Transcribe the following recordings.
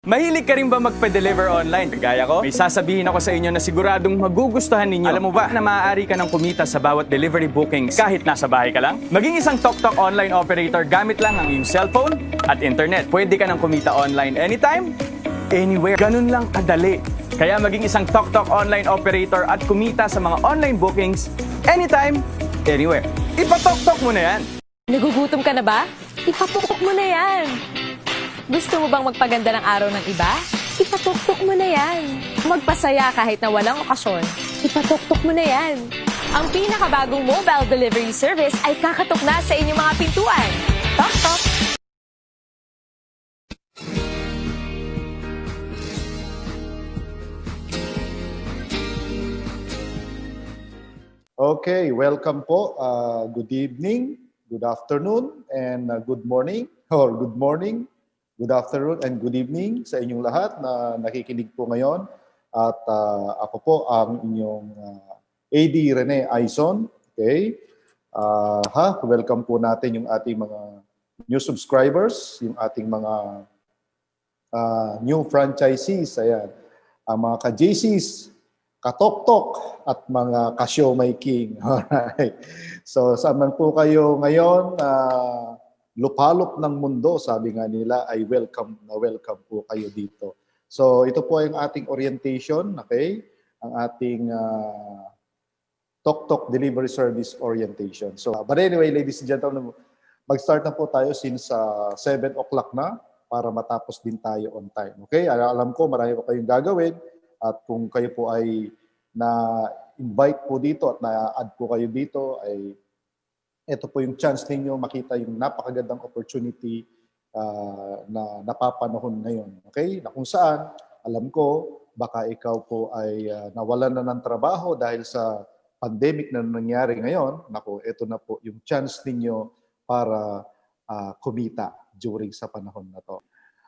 Mahilig ka rin ba magpa-deliver online? Gaya ko, may sasabihin ako sa inyo na siguradong magugustuhan ninyo. Alam mo ba na maaari ka ng kumita sa bawat delivery bookings kahit nasa bahay ka lang? Maging isang TokTok online operator gamit lang ang iyong cellphone at internet. Pwede ka ng kumita online anytime, anywhere. Ganun lang kadali. Kaya maging isang TokTok online operator at kumita sa mga online bookings anytime, anywhere. Ipa-TokTok mo na yan! Nagugutom ka na ba? Ipatuktok mo na yan! Gusto mo bang magpaganda ng araw ng iba? Ipatuktok mo na yan! Magpasaya kahit na walang okasyon? Ipatuktok mo na yan! Ang pinakabagong mobile delivery service ay kakatok na sa inyong mga pintuan. TokTok! Okay, welcome po. Good evening, good afternoon, and good morning, or good morning, good afternoon, and good evening sa inyong lahat na nakikinig po ngayon. At ako po ang inyong AD Rene Aison. Okay? Welcome po natin yung ating mga new subscribers, yung ating mga new franchisees, ayan, ang mga ka-JCs, ka-TokTok at mga ka-Showmaking. Alright. So, saan man po kayo ngayon, lupalop ng mundo, sabi nga nila, ay welcome na welcome po kayo dito. So, ito po yung ating orientation, okay? Ang ating TokTok Delivery Service Orientation. So, but anyway, ladies and gentlemen, mag-start na po tayo since 7 o'clock na para matapos din tayo on time. Okay? Alam ko, marami pa kayong gagawin. At kung kayo po ay na-invite po dito at na-add po kayo dito, ay ito po yung chance ninyo makita yung napakagandang opportunity na napapanahon ngayon. Okay? Na kung saan, alam ko, baka ikaw po ay nawalan na ng trabaho dahil sa pandemic na nangyari ngayon. Naku, ito na po yung chance ninyo para kumita during sa panahon na to.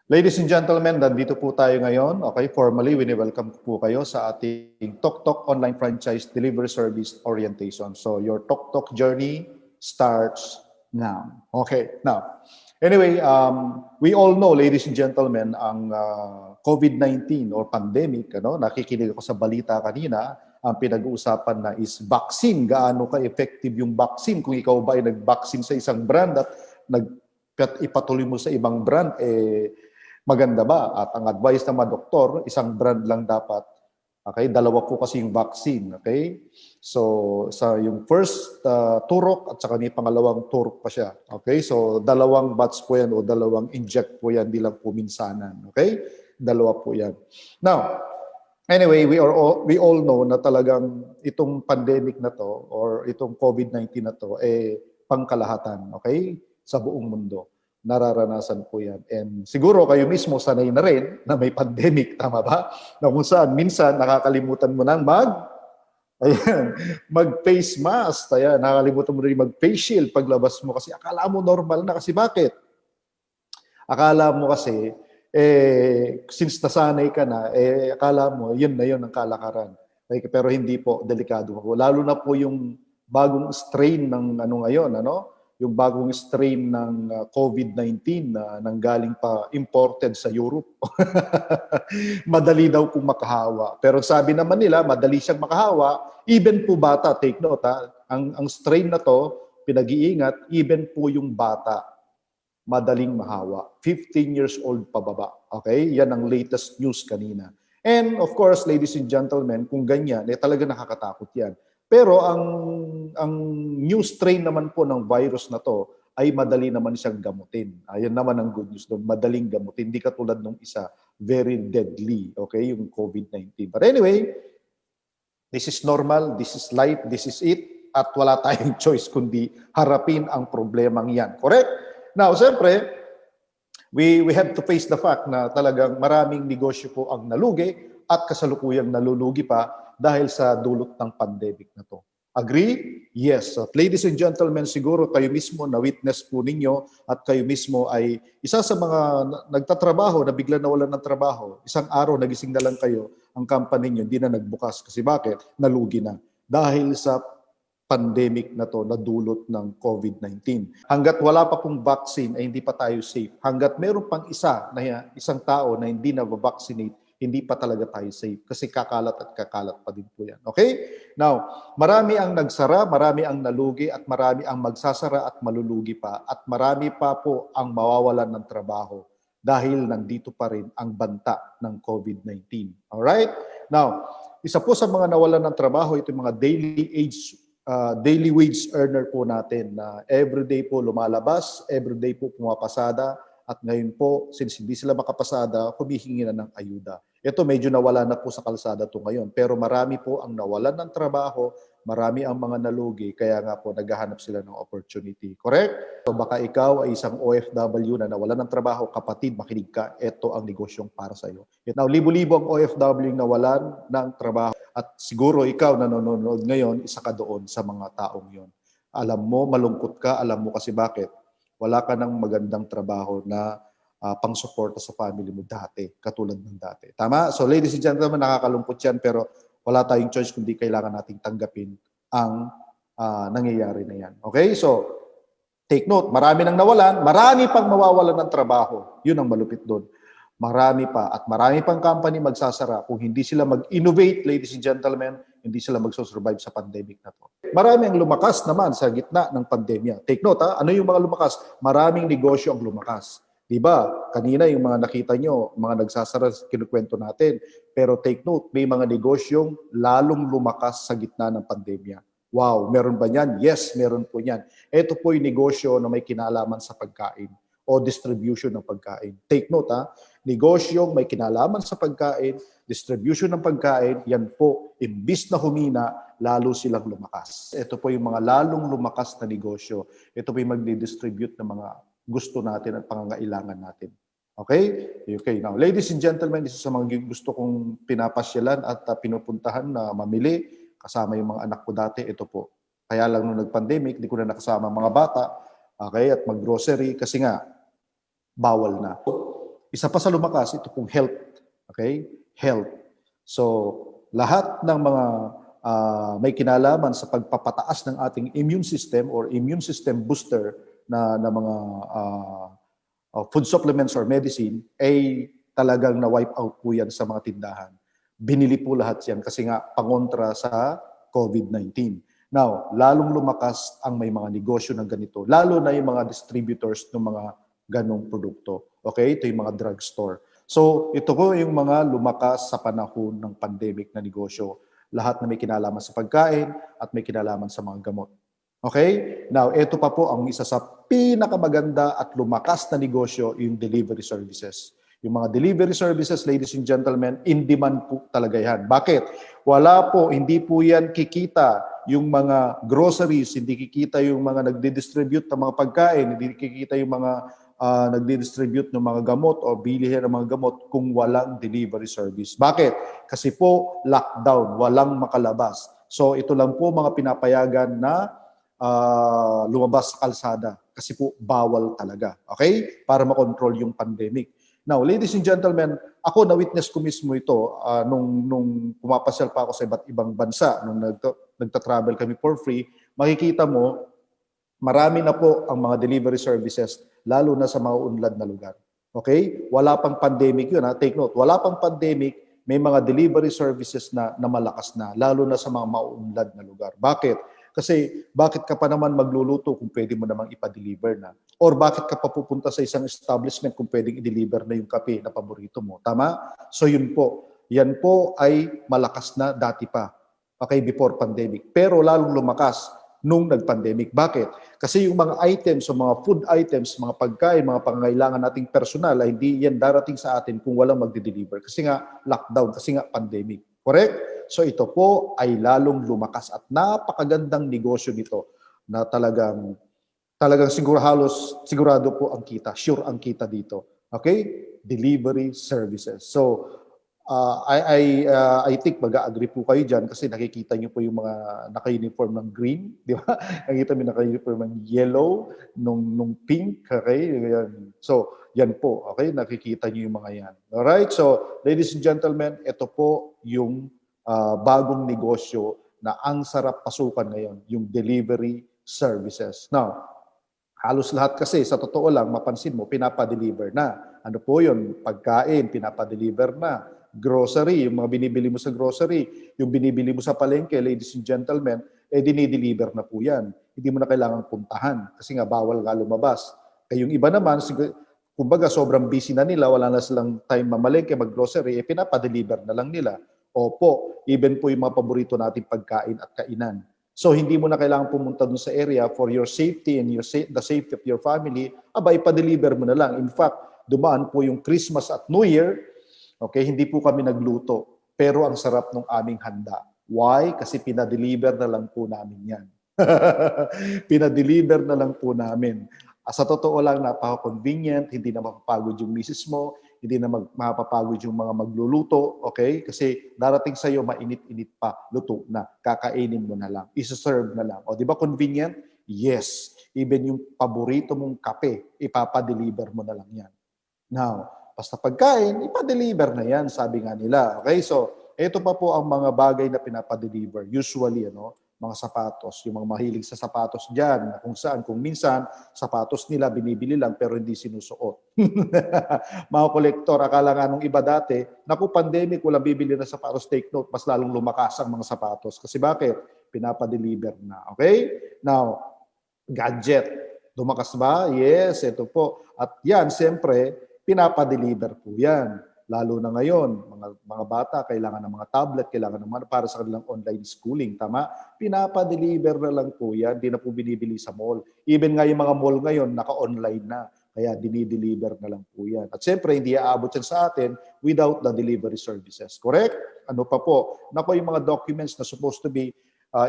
Ladies and gentlemen, nandito po tayo ngayon. Okay, formally, welcome po kayo sa ating TokTok Online Franchise Delivery Service Orientation. So, your TokTok journey starts now. Okay, now, anyway, we all know, ladies and gentlemen, ang COVID-19 or pandemic, nakikinig ako sa balita kanina, ang pinag-uusapan na is vaccine. Gaano ka-effective yung vaccine? Kung ikaw ba ay nag-vaccine sa isang brand at ipatuloy mo sa ibang brand, maganda ba? At ang advice ng mga doktor, isang brand lang dapat. Okay? Dalawa po kasi yung vaccine. Okay? So, sa yung first turok at saka may pangalawang turok pa siya. Okay? So, dalawang batch po yan o dalawang inject po yan, di lang po minsanan. Okay? Dalawa po yan. Now, anyway, we all know na talagang itong pandemic na to or itong COVID-19 na to pangkalahatan. Okay? Sa buong mundo. Nararanasan po yan. And siguro kayo mismo sanay na rin na may pandemic, tama ba? Na kung saan minsan nakakalimutan mo nang mag-face mask. Ayan, nakakalimutan mo rin mag-face shield paglabas mo kasi akala mo normal na. Kasi bakit? Akala mo kasi, since nasanay ka na, akala mo, yun na yun ang kalakaran. Okay, pero hindi po, delikado po. Lalo na po yung bagong strain ng ngayon, yung bagong strain ng COVID-19 na nanggaling pa imported sa Europe. Madali daw pong makahawa. Pero sabi naman nila, madali siyang makahawa. Even po bata, take note ang strain na to, pinag-iingat, even po yung bata, madaling mahawa. 15 years old pababa. Okay? Yan ang latest news kanina. And of course, ladies and gentlemen, kung ganyan, talaga nakakatakot yan. Pero ang new strain naman po ng virus na to ay madali naman siyang gamutin. Ayan naman ang good news doon, madaling gamutin. Hindi katulad ng isa, very deadly, okay, yung COVID-19. But anyway, this is normal, this is life, this is it, at wala tayong choice kundi harapin ang problemang yan. Correct? Now, siyempre, we have to face the fact na talagang maraming negosyo po ang nalugi at kasalukuyang nalulugi pa dahil sa dulot ng pandemic na to. Agree? Yes. At ladies and gentlemen, siguro kayo mismo na-witness po ninyo at kayo mismo ay isa sa mga nagtatrabaho na bigla nawalan ng trabaho. Isang araw nagising na lang kayo, ang company niyo hindi na nagbukas. Kasi bakit? Nalugi na. Dahil sa pandemic na to na dulot ng COVID-19. Hanggat wala pa pong vaccine ay hindi pa tayo safe. Hanggat meron pang isang tao na hindi na vaccinate, hindi pa talaga tayo safe kasi kakalat at kakalat pa din po yan. Okay? Now, marami ang nagsara, marami ang nalugi at marami ang magsasara at malulugi pa at marami pa po ang mawawalan ng trabaho dahil nandito pa rin ang banta ng COVID-19. Alright? Now, isa po sa mga nawalan ng trabaho, ito yung mga daily wage earner po natin na everyday po lumalabas, everyday po pumapasada, at ngayon po, since hindi sila makapasada, humihingi na ng ayuda. Ito medyo nawala na po sa kalsada to ngayon, pero marami po ang nawalan ng trabaho, marami ang mga nalugi, kaya nga po naghahanap sila ng opportunity. Correct? So baka ikaw ay isang OFW na nawalan ng trabaho, kapatid, makinig ka, ito ang negosyong para sa iyo. Now, libo-libo ang OFW yung nawalan ng trabaho at siguro ikaw na nanonood ngayon, isa ka doon sa mga taong yon. Alam mo, malungkot ka, alam mo kasi bakit? Wala ka ng magandang trabaho na pang-suporta sa family mo dati, katulad ng dati. Tama? So ladies and gentlemen, nakakalungkot yan pero wala tayong choice kundi kailangan nating tanggapin ang nangyayari na yan. Okay? So, take note, marami nang nawalan, marami pang mawawalan ng trabaho. Yun ang malupit doon. Marami pa at marami pang company magsasara kung hindi sila mag-innovate, ladies and gentlemen, hindi sila magsusurvive sa pandemic na to. Marami ang lumakas naman sa gitna ng pandemya. Take note, ano yung mga lumakas? Maraming negosyo ang lumakas. Diba? Kanina yung mga nakita nyo, mga nagsasara, kinukwento natin. Pero take note, may mga negosyong lalong lumakas sa gitna ng pandemya. Wow, meron ba yan? Yes, meron po yan. Ito po yung negosyo na may kinalaman sa pagkain o distribution ng pagkain. Take note, negosyong may kinalaman sa pagkain, distribution ng pagkain, yan po, imbis na humina, lalo silang lumakas. Ito po yung mga lalong lumakas na negosyo. Ito po yung magdi-distribute ng mga gusto natin at pangangailangan natin. Okay? Okay. Now, ladies and gentlemen, isa sa mga gusto kong pinapasyalan at pinupuntahan na mamili, kasama yung mga anak ko dati, ito po. Kaya lang nung nag-pandemic, di ko na nakasama mga bata, okay, at mag-grocery kasi nga, bawal na. Isa pa sa lumakas, ito pong health. Okay? Health. So, lahat ng mga may kinalaman sa pagpapataas ng ating immune system or immune system booster na mga food supplements or medicine, ay talagang na-wipe out po yan sa mga tindahan. Binili po lahat yan kasi nga pangontra sa COVID-19. Now, lalong lumakas ang may mga negosyo ng ganito, lalo na yung mga distributors ng mga ganong produkto. Okay? Ito yung mga drugstore. So, ito po yung mga lumakas sa panahon ng pandemic na negosyo. Lahat na may kinalaman sa pagkain at may kinalaman sa mga gamot. Okay? Now, ito pa po ang isa sa pinakamaganda at lumakas na negosyo, yung delivery services. Yung mga delivery services, ladies and gentlemen, in demand po talaga yan. Bakit? Wala po, hindi po yan kikita yung mga groceries, hindi kikita yung mga nagdi-distribute ng mga pagkain, hindi kikita yung mga nagdi-distribute ng mga gamot o bilihin ng mga gamot kung walang delivery service. Bakit? Kasi po, lockdown, walang makalabas. So ito lang po mga pinapayagan na lumabas sa kalsada kasi po bawal talaga. Okay? Para makontrol yung pandemic. Now, ladies and gentlemen, ako na-witness ko mismo ito nung pumapasyal pa ako sa iba't ibang bansa, nung nagta-travel kami for free, makikita mo, marami na po ang mga delivery services, lalo na sa mga unlad na lugar. Okay? Wala pang pandemic yun. Take note, wala pang pandemic, may mga delivery services na malakas na, lalo na sa mga maunlad na lugar. Bakit? Kasi bakit ka pa naman magluluto kung pwede mo namang ipa-deliver na? Or bakit ka pa pupunta sa isang establishment kung pwedeng i-deliver na yung kape na paborito mo? Tama? So yun po. Yan po ay malakas na dati pa. Okay, before pandemic. Pero lalong lumakas nung nag-pandemic. Bakit? Kasi yung mga items, so mga food items, mga pagkain, mga pangangailangan nating personal, ay hindi yan darating sa atin kung walang magde-deliver. Kasi nga lockdown, kasi nga pandemic. Correct? So ito po ay lalong lumakas at napakagandang negosyo nito na talagang sigurado po ang kita, sure ang kita dito. Okay? Delivery services. So I think mag-agree po kayo dyan kasi nakikita niyo po yung mga naka-uniform ng green, di ba? Nakikita mo naka-uniform ng yellow, nung pink, okay? So, yan po, okay? Nakikita niyo yung mga yan. Alright? So, ladies and gentlemen, ito po yung bagong negosyo na ang sarap pasukan ngayon, yung delivery services. Now, halos lahat kasi, sa totoo lang, mapansin mo, pinapa-deliver na. Ano po yun? Pagkain, pinapa-deliver na. Grocery, yung mga binibili mo sa grocery, yung binibili mo sa palengke, ladies and gentlemen, dinideliver na po yan. Hindi mo na kailangang puntahan kasi nga bawal nga lumabas. Yung iba naman, kumbaga sobrang busy na nila, wala na silang time mamalengke, mag-grocery, pinapa-deliver na lang nila. Opo, even po yung mga paborito nating pagkain at kainan. So hindi mo na kailangan pumunta dun sa area for your safety and the safety of your family, ipa-deliver mo na lang. In fact, dumaan po yung Christmas at New Year, okay, hindi po kami nagluto, pero ang sarap ng aming handa. Why? Kasi pinadeliver na lang po namin yan. Pinadeliver na lang po namin. Sa totoo lang, napaka-convenient, hindi na mapapagod yung misis mo, hindi na mapapagod yung mga magluluto, okay? Kasi darating sa iyo mainit-init pa, luto na, kakainin mo na lang, isa-serve na lang. O di ba convenient? Yes. Even yung paborito mong kape, ipapadeliver mo na lang yan. Now, basta pagkain, ipa-deliver na yan, sabi nga nila. Okay, so ito pa po ang mga bagay na pinapa-deliver. Usually, mga sapatos, yung mga mahilig sa sapatos dyan, kung saan, kung minsan, sapatos nila binibili lang pero hindi sinusuot. Mga kolektor, akala nga nung iba dati, naku, pandemic, walang bibili na sapatos, take note, mas lalong lumakas ang mga sapatos. Kasi bakit? Pinapa-deliver na. Okay? Now, gadget. Lumakas ba? Yes, ito po. At yan, siyempre, pinapa-deliver po yan. Lalo na ngayon, mga bata, kailangan ng mga tablet, kailangan ng para sa kanilang online schooling. Tama? Pinapa-deliver na lang po yan. Di na po binibili sa mall. Even nga yung mga mall ngayon, naka-online na. Kaya dinideliver na lang po yan. At siyempre, hindi aabot yan sa atin without the delivery services. Correct? Ano pa po? Nako, yung mga documents na supposed to be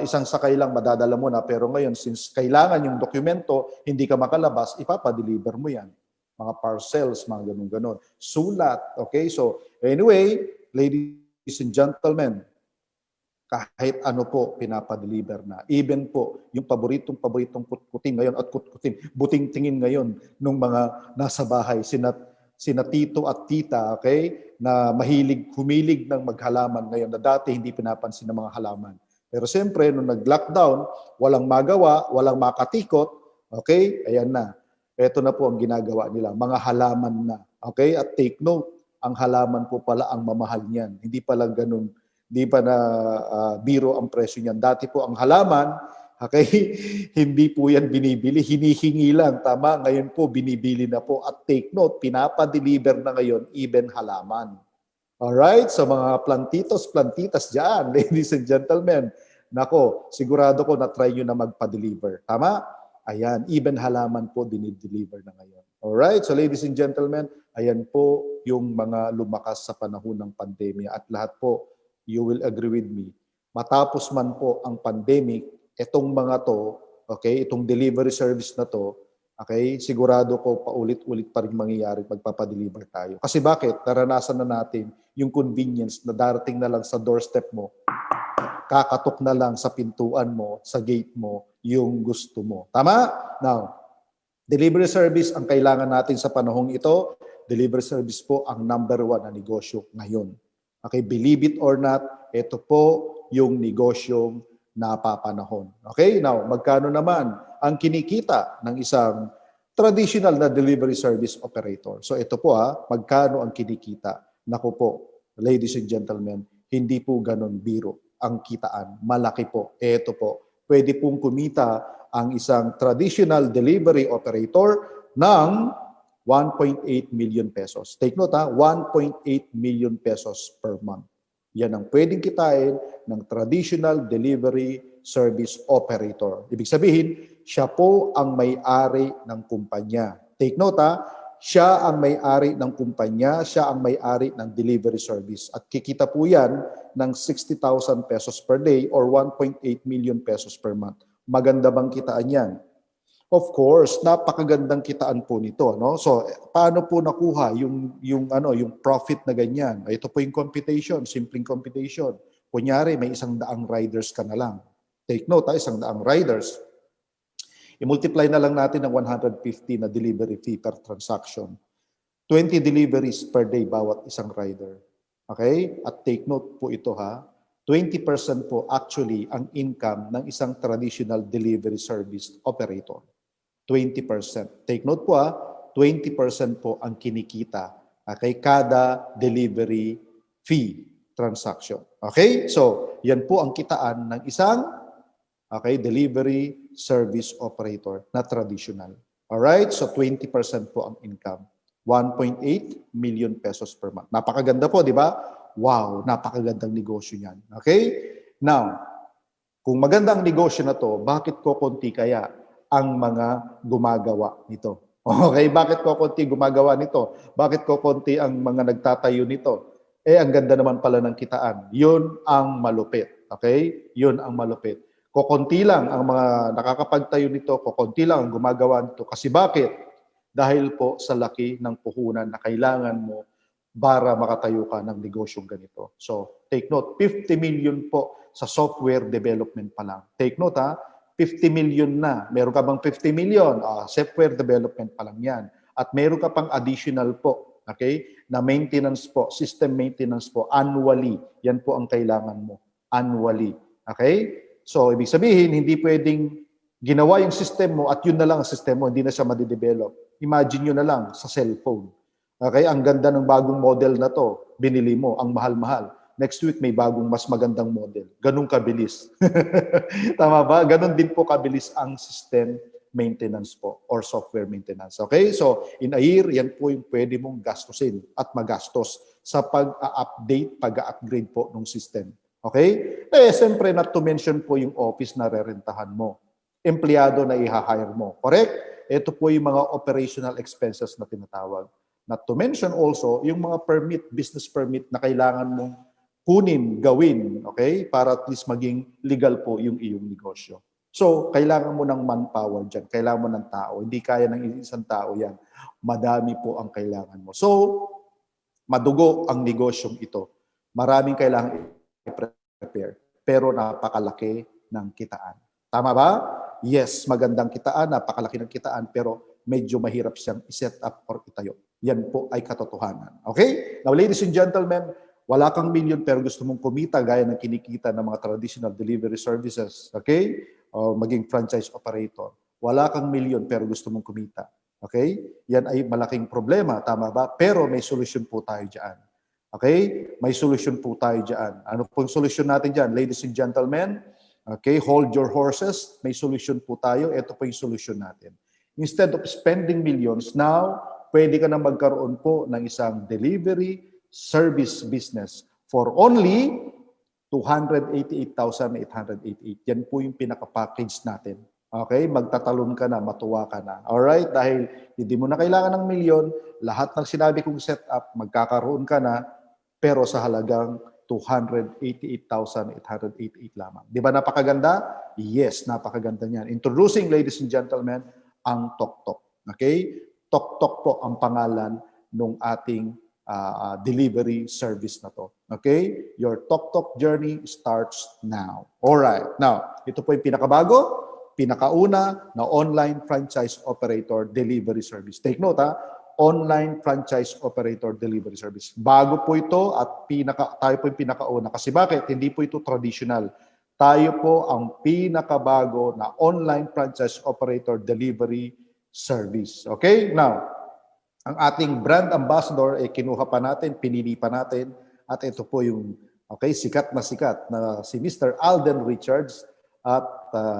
isang sakay lang madadala mo na. Pero ngayon, since kailangan yung dokumento, hindi ka makalabas, ipapa-deliver mo yan. Mga parcels, mga ganun-ganun. Sulat, okay? So, anyway, ladies and gentlemen, kahit ano po, pinapa-deliver na. Even po, yung paboritong kutkutin ngayon, at kutkutin, buting tingin ngayon, nung mga nasa bahay, sina tito at tita, okay? Na humilig ng maghalaman ngayon, na dati hindi pinapansin ng mga halaman. Pero siyempre, nung nag-lockdown, walang magawa, walang makatikot, okay? Ayan na. Ito na po ang ginagawa nila, mga halaman na. Okay? At take note, ang halaman po pala ang mamahal niyan. Hindi pala ganun, hindi pa na biro ang presyo niyan. Dati po ang halaman, okay, hindi po yan binibili, hinihingi lang. Tama, ngayon po binibili na po. At take note, pinapa-deliver na ngayon even halaman. Alright, so mga plantitas dyan, ladies and gentlemen, nako, sigurado ko na try nyo na magpa-deliver. Tama? Ayan, even halaman po dinideliver na ngayon. Alright, so ladies and gentlemen, ayan po yung mga lumakas sa panahon ng pandemya. At lahat po, you will agree with me, matapos man po ang pandemic, itong mga to, okay, itong delivery service na to, okay, sigurado ko paulit-ulit pa rin mangyayari magpapadeliver tayo. Kasi bakit? Naranasan na natin yung convenience na darating na lang sa doorstep mo, kakatok na lang sa pintuan mo, sa gate mo, yung gusto mo. Tama? Now, delivery service ang kailangan natin sa panahong ito. Delivery service po ang number 1 na negosyo ngayon. Okay, believe it or not, ito po yung negosyong napapanahon. Okay, now, magkano naman ang kinikita ng isang traditional na delivery service operator? So ito po magkano ang kinikita? Naku po, ladies and gentlemen, hindi po ganun biro ang kitaan. Malaki po. Ito po, pwede pong kumita ang isang traditional delivery operator ng 1.8 million pesos. Take note 1.8 million pesos per month. Yan ang pwedeng kitain ng traditional delivery service operator. Ibig sabihin, siya po ang may-ari ng kumpanya. Take note siya ang may-ari ng kumpanya, siya ang may-ari ng delivery service. At kikita po yan ng 60,000 pesos per day or 1.8 million pesos per month. Maganda bang kitaan yan? Of course, napakagandang kitaan po nito, no? So, paano po nakuha yung profit na ganyan? Ito po yung computation, simpleng computation. Kunyari, may 100 riders ka na lang. Take note, 100 riders. I-multiply na lang natin ng 150 na delivery fee per transaction. 20 deliveries per day bawat isang rider. Okay? At take note po ito 20% po actually ang income ng isang traditional delivery service operator. 20%. Take note po 20% po ang kinikita kay kada delivery fee transaction. Okay? So, yan po ang kitaan ng isang delivery service operator na traditional. Alright? So, 20% po ang income. 1.8 million pesos per month. Napakaganda po, di ba? Wow, napakagandang negosyo niyan. Okay? Now, kung maganda ang negosyo na to, bakit kokonti kaya ang mga gumagawa nito? Okay, bakit kokonti gumagawa nito? Bakit kokonti ang mga nagtatayo nito? Ang ganda naman pala ng kitaan. Yun ang malupit. Okay? Yun ang malupit. Kokonti lang ang mga nakakapagtayo nito, kokonti lang ang gumagawa nito. Kasi bakit? Dahil po sa laki ng puhunan na kailangan mo para makatayo ka ng negosyong ganito. So, take note, 50 million po sa software development pa lang. Take note 50 million na. Meron ka bang 50 million? Software development pa lang yan. At meron ka pang additional po, okay, na maintenance po, system maintenance po, annually. Yan po ang kailangan mo, annually. Okay? So, ibig sabihin, hindi pwedeng ginawa yung system mo at yun na lang ang system mo, hindi na siya madidevelop. Imagine nyo na lang sa cellphone. Okay? Ang ganda ng bagong model na to, binili mo, ang mahal-mahal. Next week, may bagong mas magandang model. Ganun kabilis. Tama ba? Ganun din po kabilis ang system maintenance po or software maintenance. Okay? So, in a year, yan po yung pwede mong gastusin at magastos sa pag-update, pag-upgrade po ng system. Okay? Siyempre, not to mention po yung office na rerentahan mo. Empleyado na i-hire mo. Correct? Ito po yung mga operational expenses na tinatawag. Not to mention also, yung mga permit, business permit na kailangan mong kunin, gawin, okay? Para at least maging legal po yung iyong negosyo. So, kailangan mo ng manpower dyan. Kailangan mo ng tao. Hindi kaya ng isang tao yan. Madami po ang kailangan mo. So, madugo ang negosyong ito. Maraming kailangan i-prepare. Pero napakalaki ng kitaan. Tama ba? Yes, magandang kitaan, napakalaki ng kitaan, pero medyo mahirap siyang i-set up or itayo. Yan po ay katotohanan. Okay? Now, ladies and gentlemen, wala kang million pero gusto mong kumita gaya ng kinikita ng mga traditional delivery services. Okay? O maging franchise operator. Wala kang million pero gusto mong kumita. Okay? Yan ay malaking problema. Tama ba? Pero may solusyon po tayo dyan. Okay? May solusyon po tayo dyan. Ano pong solusyon natin dyan? Ladies and gentlemen, okay, hold your horses. May solusyon po tayo. Ito po yung solusyon natin. Instead of spending millions, now, pwede ka na magkaroon po ng isang delivery service business for only 288,888. Yan po yung pinaka-package natin. Okay? Magtatalon ka na, matuwa ka na. Alright? Dahil hindi mo na kailangan ng milyon, lahat ng sinabi kong setup, magkakaroon ka na, pero sa halagang 288,888 lamang. Di ba napakaganda? Yes, napakaganda niyan. Introducing, ladies and gentlemen, ang TokTok. Okay? TokTok po ang pangalan ng ating delivery service na to. Okay? Your TokTok journey starts now. Alright. Now, ito po yung pinakabago, pinakauna na online franchise operator delivery service. Take note online franchise operator delivery service. Bago po ito at tayo po yung pinakauna. Kasi bakit? Hindi po ito traditional. Tayo po ang pinakabago na online franchise operator delivery service. Okay? Now, ang ating brand ambassador kinuha pa natin, pinili pa natin, at ito po yung sikat na si Mr. Alden Richards at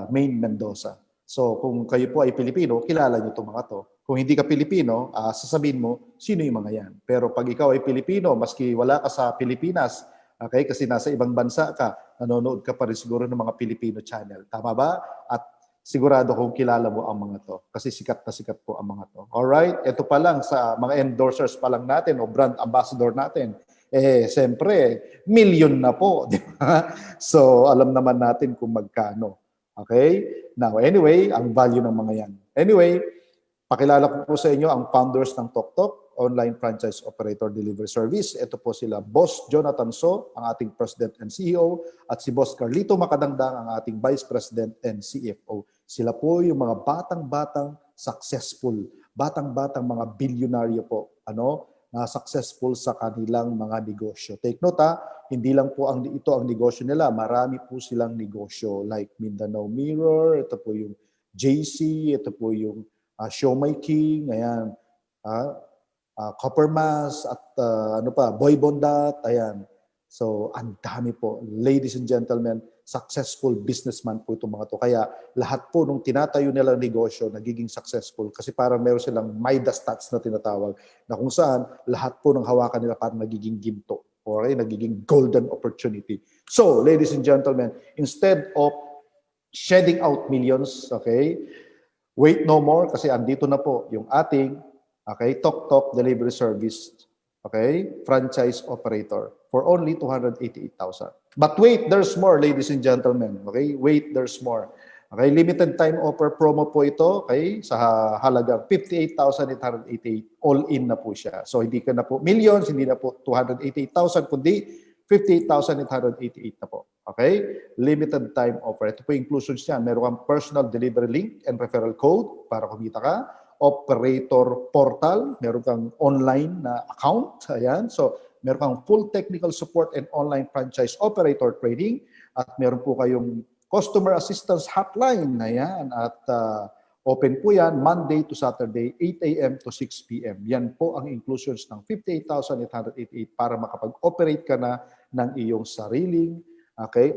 Maine Mendoza. So kung kayo po ay Pilipino, kilala niyo itong mga to. Kung hindi ka Pilipino, sasabihin mo, sino yung mga yan? Pero pag ikaw ay Pilipino, maski wala ka sa Pilipinas, okay, kasi nasa ibang bansa ka, nanonood ka pa rin siguro ng mga Filipino channel. Tama ba? At sigurado kung kilala mo ang mga to. Kasi sikat na sikat po ang mga to. Alright? Ito pa lang sa mga endorsers pa lang natin o brand ambassador natin. Siyempre, million na po. Di ba? So, alam naman natin kung magkano. Okay? Now, anyway, ang value ng mga yan. Anyway, pakilala ko po sa inyo ang founders ng TokTok, Online Franchise Operator Delivery Service. Ito po sila, Boss Jonathan So, ang ating President and CEO, at si Boss Carlito Macadangdang, ang ating Vice President and CFO. Sila po yung mga batang-batang successful, batang-batang mga bilyonaryo po, na successful sa kanilang mga negosyo. Take note ha, hindi lang po ito ang negosyo nila, marami po silang negosyo like Mindanao Mirror, ito po yung JC, ito po yung Show My King, ayan, Copper Mass, at ano pa, Boy Bondat, ayan. So, ang dami po. Ladies and gentlemen, successful businessman po itong mga to. Kaya lahat po nung tinatayo nilang negosyo, nagiging successful kasi parang meron silang Midas touch na tinatawag na kung saan lahat po ng hawakan nila parang nagiging ginto. Okay? Nagiging golden opportunity. So, ladies and gentlemen, instead of shedding out millions, okay, wait no more kasi andito na po yung ating Tok delivery service, franchise operator for only 288,000. But wait, there's more, ladies and gentlemen. Okay? Wait, there's more. Okay? Limited time offer promo po ito, sa halagang 58,888. All in na po siya. So hindi ka na po millions, hindi na po 288,000, kundi 58,888 na po. Okay? Limited time offer. Ito po inclusions niya. Meron kang personal delivery link and referral code para kumita ka. Operator portal, meron kang online na account, ayan. So, meron kang full technical support and online franchise operator training at meron po kayong customer assistance hotline, ayan. At open po yan Monday to Saturday, 8 a.m. to 6 p.m. Yan po ang inclusions ng 58,888 para makapag-operate ka na ng iyong sariling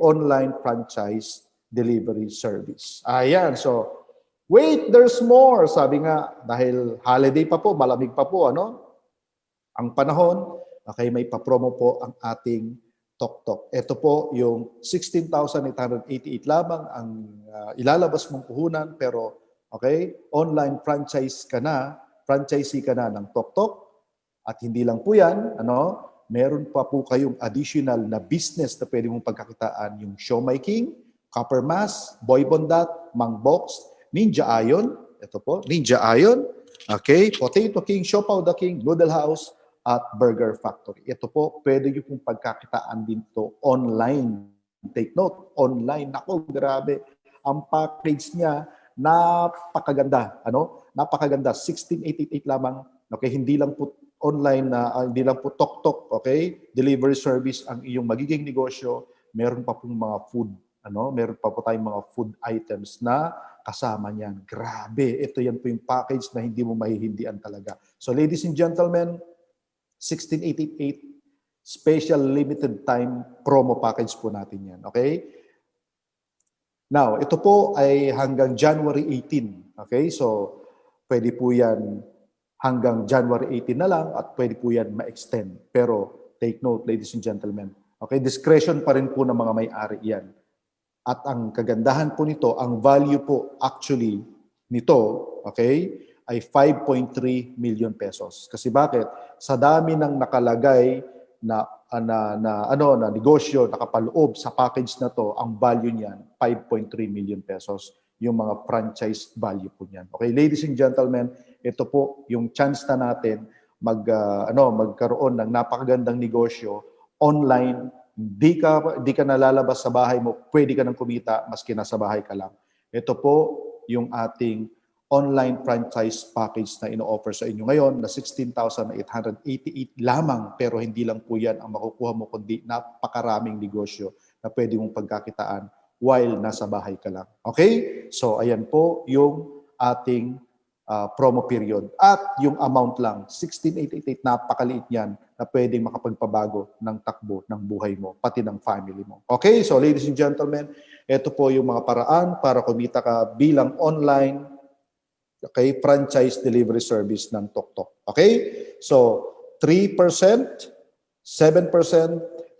online franchise delivery service. Ayan, so wait, there's more. Sabi nga, dahil holiday pa po, malamig pa po, ang panahon, may papromo po ang ating Tok. Ito po yung 16,888 lamang ang ilalabas mong puhunan, pero online franchisee ka na ng Tok. At hindi lang po yan, meron pa po kayong additional na business na pwede mong pagkakitaan, yung Show My King, Copper Mass, Boy Bondat, Mang Box, Ninja Ion, ito po, Ninja Ion, Potato King, Siopaw the King, Noodle House, at Burger Factory. Ito po, pwede nyo pong pagkakitaan dito online. Take note, online. Naku, grabe. Ang package niya, napakaganda. Napakaganda. 16,888 lamang. Hindi lang po online hindi lang po Tok. Delivery service ang iyong magiging negosyo. Meron pa pong mga food. Meron pa po tayong mga food items na kasama niyan. Grabe. Ito yan po yung package na hindi mo mahihindian talaga. So ladies and gentlemen, 16,888 special limited time promo package po natin yan. Okay? Now, ito po ay hanggang January 18. Okay? So, pwede po yan hanggang January 18 na lang at pwede po yan ma-extend. Pero, take note, ladies and gentlemen. Okay? Discretion pa rin po ng mga may-ari yan. At ang kagandahan po nito, ang value po actually nito, ay 5.3 million pesos. Kasi bakit? Sa dami ng nakalagay na negosyo, nakapaloob sa package na to, ang value niyan, 5.3 million pesos. Yung mga franchise value po niyan. Okay, ladies and gentlemen, ito po yung chance na natin magkaroon ng napakagandang negosyo online. Di ka nalalabas sa bahay mo, pwede ka nang kumita maski nasa bahay ka lang. Ito po yung ating online franchise package na ino-offer sa inyo ngayon na 16,888 lamang, pero hindi lang po yan ang makukuha mo, kundi napakaraming negosyo na pwede mong pagkakitaan while nasa bahay ka lang. Okay? So, ayan po yung ating promo period. At yung amount lang, 16,888, napakaliit yan na pwedeng makapagpabago ng takbo ng buhay mo, pati ng family mo. Okay? So, ladies and gentlemen, ito po yung mga paraan para kumita ka bilang online franchise delivery service ng Tok. Okay? So, 3%, 7%,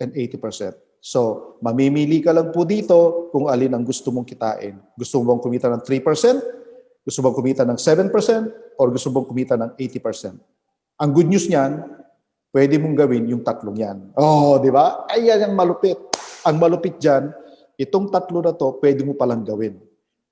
and 80%. So, mamimili ka lang po dito kung alin ang gusto mong kitain. Gusto mo bang kumita ng 3%? Gusto mo bang kumita ng 7%? Or gusto mo bang kumita ng 80%? Ang good news niyan, pwede mong gawin yung tatlong yan. Oh, di ba? Ayan ang malupit. Ang malupit dyan, itong tatlo na to, pwede mo palang gawin.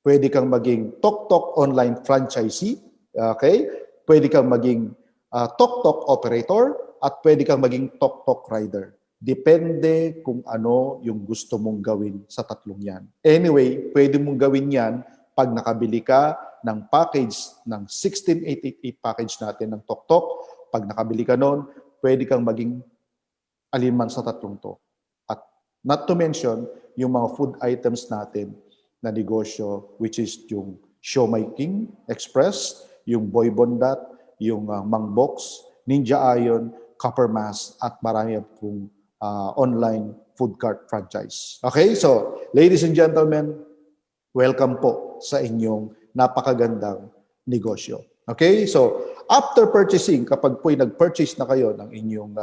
Pwede kang maging Tok online franchisee, okay? Pwede kang maging Tok operator, at pwede kang maging Tok rider. Depende kung ano yung gusto mong gawin sa tatlong yan. Anyway, pwede mong gawin yan pag nakabili ka ng package ng 16,888 package natin ng Tok pag nakabili ka noon, pwede kang maging alinman sa tatlong to. At not to mention, yung mga food items natin na negosyo, which is yung Siomai King Express, yung Boy Bondat, yung Mang Box, Ninja Ion, Copper Mass, at marami pong online food cart franchise. Okay, so ladies and gentlemen, welcome po sa inyong napakagandang negosyo. Okay, so after purchasing, kapag po'y nag-purchase na kayo ng inyong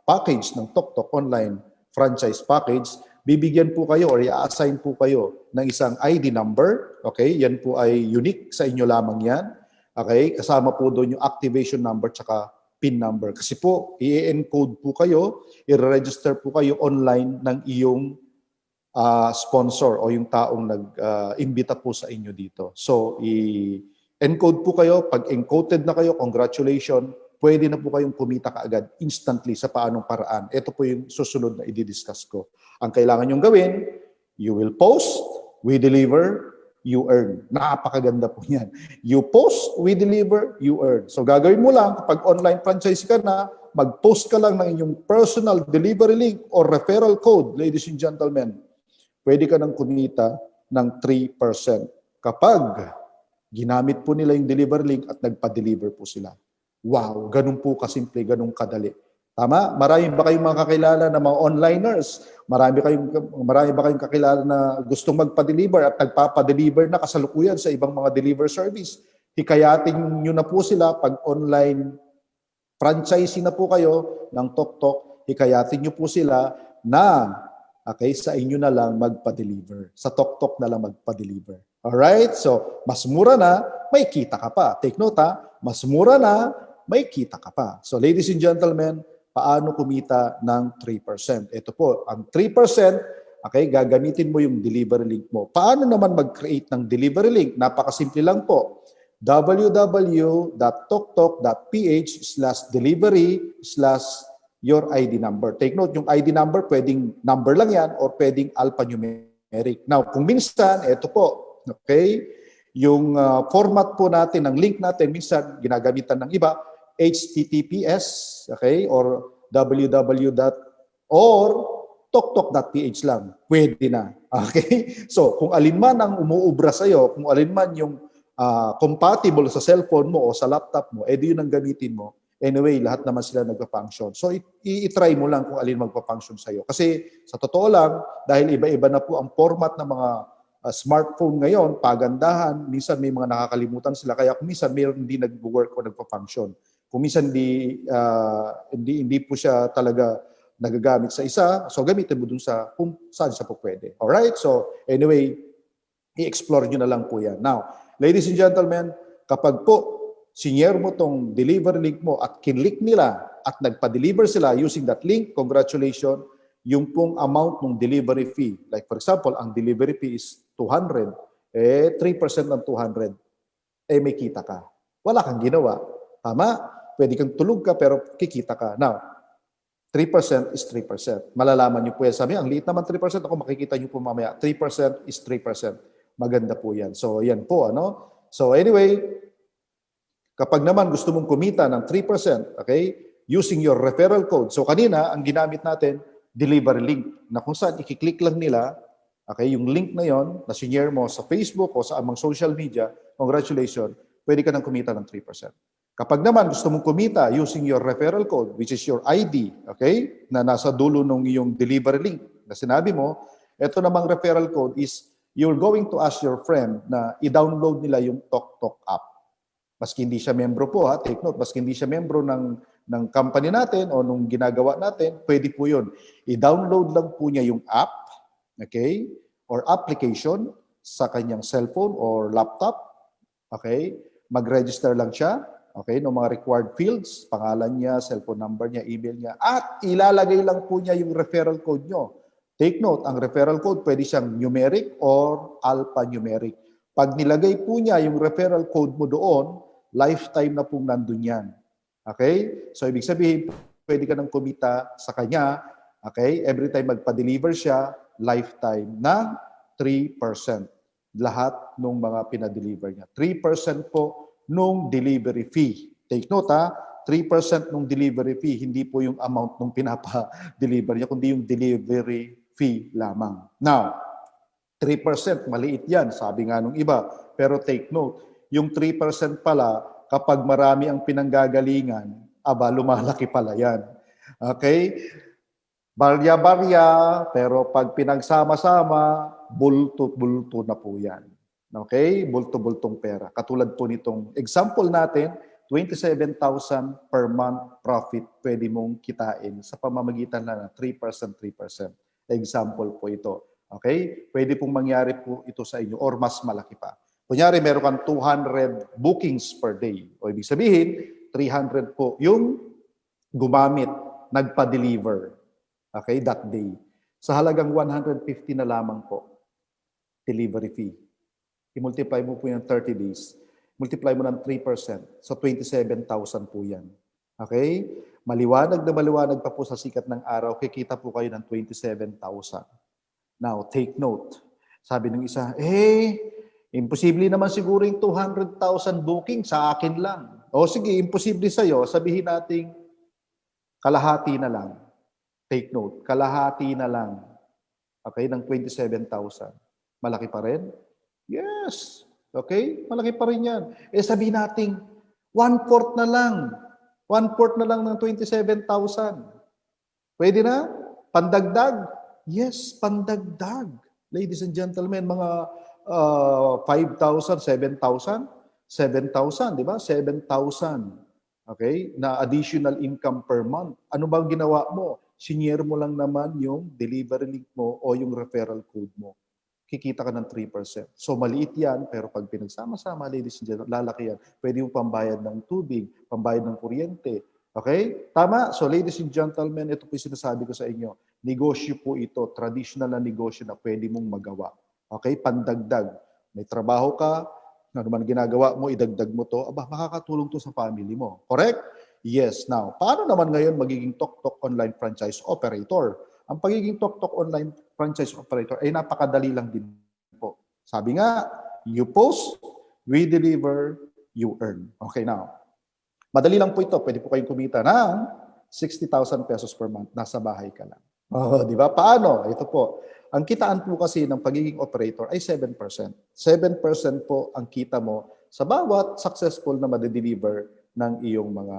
package ng TokTok Online Franchise Package, bibigyan po kayo or i-assign po kayo ng isang ID number. Okay, yan po ay unique sa inyo lamang yan. Okay, kasama po doon yung activation number tsaka PIN number. Kasi po, i-encode po kayo, i-register po kayo online ng iyong sponsor o yung taong nag-imbita po sa inyo dito. So, encode po kayo. Pag encoded na kayo, congratulations, pwede na po kayong kumita kaagad instantly sa paanong paraan. Ito po yung susunod na i-discuss ko. Ang kailangan nyong gawin, you will post, we deliver, you earn. Napakaganda po yan. You post, we deliver, you earn. So gagawin mo lang, kapag online franchise ka na, mag-post ka lang ng inyong personal delivery link or referral code, ladies and gentlemen, pwede ka nang kumita ng 3% kapag ginamit po nila yung delivery link at nagpa-deliver po sila. Wow, ganun po kasimple, ganun kadali. Tama? Marami ba kayong mga kakilala na mga onliners? Marami ba kayong kakilala na gustong magpa-deliver at nagpapa-deliver na kasalukuyan sa ibang mga deliver service? Hikayatin nyo na po sila pag online franchising na po kayo ng TokTok, hikayatin nyo po sila na sa inyo na lang magpa-deliver. Sa TokTok na lang magpa-deliver. Alright? So, mas mura na, may kita ka pa. Take note ha, mas mura na, may kita ka pa. So, ladies and gentlemen, paano kumita ng 3%? Ito po, ang 3%, gagamitin mo yung delivery link mo. Paano naman mag-create ng delivery link? Napakasimple lang po. www.toktok.ph/delivery/your ID number. Take note, yung ID number, pwedeng number lang yan or pwedeng alphanumeric. Now, kung minsan, ito po, yung format po natin, ng link natin, minsan ginagamitan ng iba, HTTPS, or or toktok.ph lang. Pwede na. Okay? So, kung alin man ang umuubra sa'yo, kung alin man yung compatible sa cellphone mo o sa laptop mo, edi yun ang gamitin mo. Anyway, lahat naman sila nagpa-function. So, i-try mo lang kung alin magpa-function sa'yo. Kasi, sa totoo lang, dahil iba-iba na po ang format ng mga smartphone ngayon, pagandahan, minsan may mga nakakalimutan sila. Kaya kung minsan mayroon hindi nag-work o nagpa-function. Kung minsan hindi po siya talaga nagagamit sa isa, so gamitin mo dun sa kung saan siya po pwede. Alright? So, anyway, i-explore nyo na lang po yan. Now, ladies and gentlemen, kapag po sinyer mo tong delivery link mo at kinlik nila at nagpa-deliver sila using that link, congratulations, yung pong amount ng delivery fee. Like for example, ang delivery fee is 200, 3% ng 200, may kita ka. Wala kang ginawa. Tama? Pwede kang tulog ka pero kikita ka. Now, 3% is 3%. Malalaman niyo po yan. Sabi, ang liit naman 3%, ako makikita niyo po mamaya. 3% is 3%. Maganda po yan. So, yan po. So, anyway, kapag naman gusto mong kumita ng 3%, using your referral code. So, kanina, ang ginamit natin, delivery link, na kung saan ikiklik lang nila, yung link na yon na sinyer mo sa Facebook o sa amang social media, congratulations, pwede ka nang kumita ng 3%. Kapag naman gusto mong kumita using your referral code, which is your ID, na nasa dulo ng iyong delivery link na sinabi mo, ito namang referral code is you're going to ask your friend na i-download nila yung TokTok app. Maski hindi siya membro po, take note, maski hindi siya membro ng company natin o nung ginagawa natin, pwede po yun. I-download lang po niya yung app, or application sa kanyang cellphone or laptop, mag-register lang siya, no mga required fields, pangalan niya, cellphone number niya, email niya, at ilalagay lang po niya yung referral code nyo. Take note, ang referral code pwede siyang numeric or alphanumeric. Pag nilagay po niya yung referral code mo doon, lifetime na pong nandun yan. So ibig sabihin, pwede ka nang kumita sa kanya, every time magpa-deliver siya, lifetime ng 3%. Lahat ng mga pinadeliver niya. 3% po nung delivery fee. Take note 3% ng delivery fee, hindi po yung amount ng pinapa-deliver niya, kundi yung delivery fee lamang. Now, 3%, maliit yan, sabi nga nung iba. Pero take note, yung 3% pala, kapag marami ang pinanggagalingan, lumalaki pala yan. Okay? Barya-barya, pero pag pinagsama-sama, bulto-bulto na po yan. Okay? Bulto-bultong pera. Katulad po nitong example natin, 27,000 per month profit pwede mong kitain sa pamamagitan na 3%, 3%. Example po ito. Okay? Pwede pong mangyari po ito sa inyo or mas malaki pa. Kunyari, meron kang 200 bookings per day. O ibig sabihin, 300 po yung gumamit, nagpa-deliver. Okay? That day. Sa halagang 150 na lamang po, delivery fee. I-multiply mo po yung 30 days. Multiply mo ng 3%. So, 27,000 po yan. Okay? Maliwanag na maliwanag pa po sa sikat ng araw, kikita po kayo ng 27,000. Now, take note. Sabi ng isa, imposible naman siguro yung 200,000 booking sa akin lang. O sige, imposible sa'yo. Sabihin natin, kalahati na lang. Take note, kalahati na lang. Okay, ng 27,000. Malaki pa rin? Yes. Okay, malaki pa rin yan. Sabihin natin, 1/4 na lang. 1/4 na lang ng 27,000. Pwede na? Pandagdag? Yes, pandagdag. Ladies and gentlemen, mga 5,000, 7,000? 7,000, di ba? 7,000. Okay? Na additional income per month. Ano bang ginawa mo? Sinyer mo lang naman yung delivery link mo o yung referral code mo. Kikita ka ng 3%. So maliit yan, pero pag pinagsama-sama, ladies and gentlemen, lalaki yan. Pwede yung pambayad ng tubig, pambayad ng kuryente. Okay? Tama? So ladies and gentlemen, ito po yung sinasabi ko sa inyo. Negosyo po ito, traditional na negosyo na pwede mong magawa. Okay? Pandagdag. May trabaho ka, ano man ginagawa mo, idagdag mo to, makakatulong to sa family mo. Correct? Yes. Now, paano naman ngayon magiging TokTok online franchise operator? Ang pagiging TokTok online franchise operator ay napakadali lang din po. Sabi nga, you post, we deliver, you earn. Okay, now. Madali lang po ito. Pwede po kayong kumita ng 60,000 pesos per month. Nasa bahay ka lang. Di ba? Paano? Ito po. Ang kitaan po kasi ng pagiging operator ay 7%. 7% po ang kita mo sa bawat successful na madedeliver ng iyong mga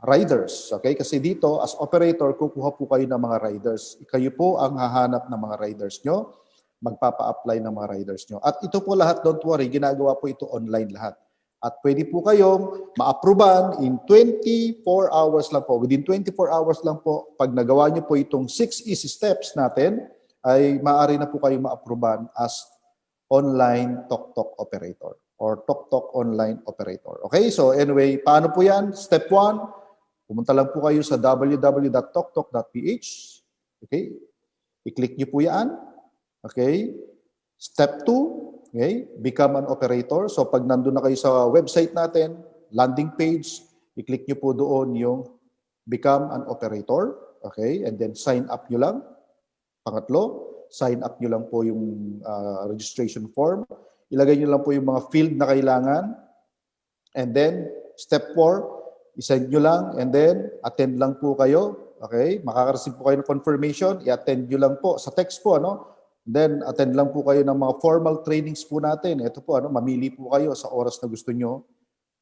riders. Okay? Kasi dito, as operator, kukuha po kayo ng mga riders. Kayo po ang hahanap ng mga riders nyo, magpapa-apply ng mga riders nyo. At ito po lahat, don't worry, ginagawa po ito online lahat. At pwede po kayong ma-approvean in 24 hours lang po. Within 24 hours lang po, pag nagawa nyo po itong 6 easy steps natin, ay maaari na po kayong ma-approvean as online TokTok operator or TokTok online operator. Okay, so anyway, paano po yan? Step 1, pumunta lang po kayo sa www.toktok.ph. Okay, i-click nyo po yan. Okay, step 2, okay, become an operator. So pag nandun na kayo sa website natin, landing page, i-click nyo po doon yung become an operator. Okay, and then sign up nyo lang. Pangatlo, sign up nyo lang po yung registration form. Ilagay nyo lang po yung mga field na kailangan. And then, step 4, isend nyo lang and then attend lang po kayo. Okay? Makaka-receive po kayo ng confirmation. I-attend nyo lang po sa text po. Ano? Then, attend lang po kayo ng mga formal trainings po natin. Ito po, mamili po kayo sa oras na gusto nyo.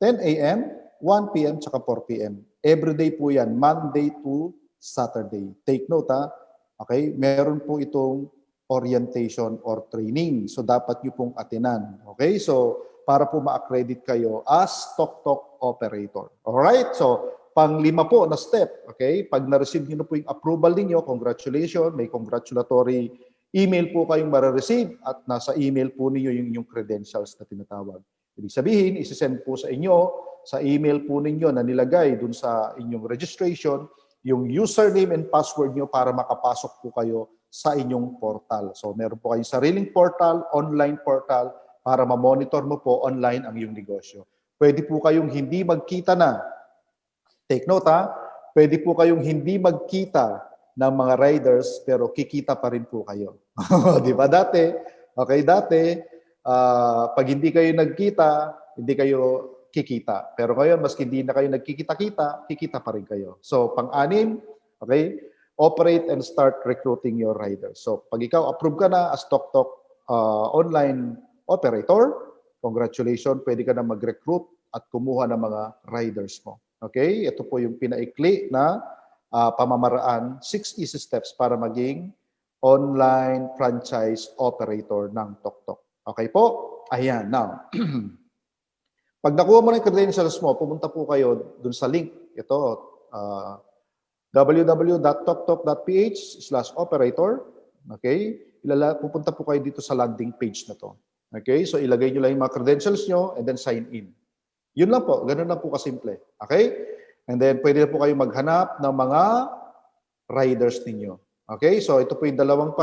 10 a.m., 1 p.m., tsaka 4 p.m. Everyday po yan, Monday to Saturday. Take note, ha? Okay? Meron po itong orientation or training. So, dapat nyo pong atinan. Okay? So, para po ma-accredit kayo as TokTok operator. Alright? So, pang-5 po na step. Okay? Pag na-receive nyo na po yung approval ninyo, congratulations, may congratulatory email po kayong mara-receive at nasa email po niyo yung credentials na tinatawag. Ibig sabihin, isi-send po sa inyo, sa email po ninyo na nilagay dun sa inyong registration, yung username and password nyo para makapasok po kayo sa inyong portal. So, meron po kayong sariling portal, online portal, para ma-monitor mo po online ang iyong negosyo. Pwede po kayong hindi magkita na. Take note, ha? Pwede po kayong hindi magkita ng mga riders, pero kikita pa rin po kayo. Di ba? Dati, pag hindi kayo nagkita, hindi kayo kikita. Pero ngayon, maski hindi na kayo nagkikita-kita, kikita pa rin kayo. So, pang-anim, okay, operate and start recruiting your riders. So, pag ikaw approve ka na as TokTok online operator, congratulations, pwede ka na mag-recruit at kumuha ng mga riders mo. Okay? Ito po yung pinaikli na pamamaraan, 6 easy steps para maging online franchise operator ng TokTok. Okay po? Ayan. Now, pag nakuha mo na yung credentials mo, pumunta po kayo dun sa link. Ito, www.toktok.ph/operator. Okay? Pupunta po kayo dito sa landing page na to. Okay? So, ilagay nyo lang yung mga credentials nyo and then sign in. Yun lang po. Ganun lang po kasimple. Okay? And then, pwede na po kayo maghanap ng mga riders ninyo. Okay? So, ito po yung dalawang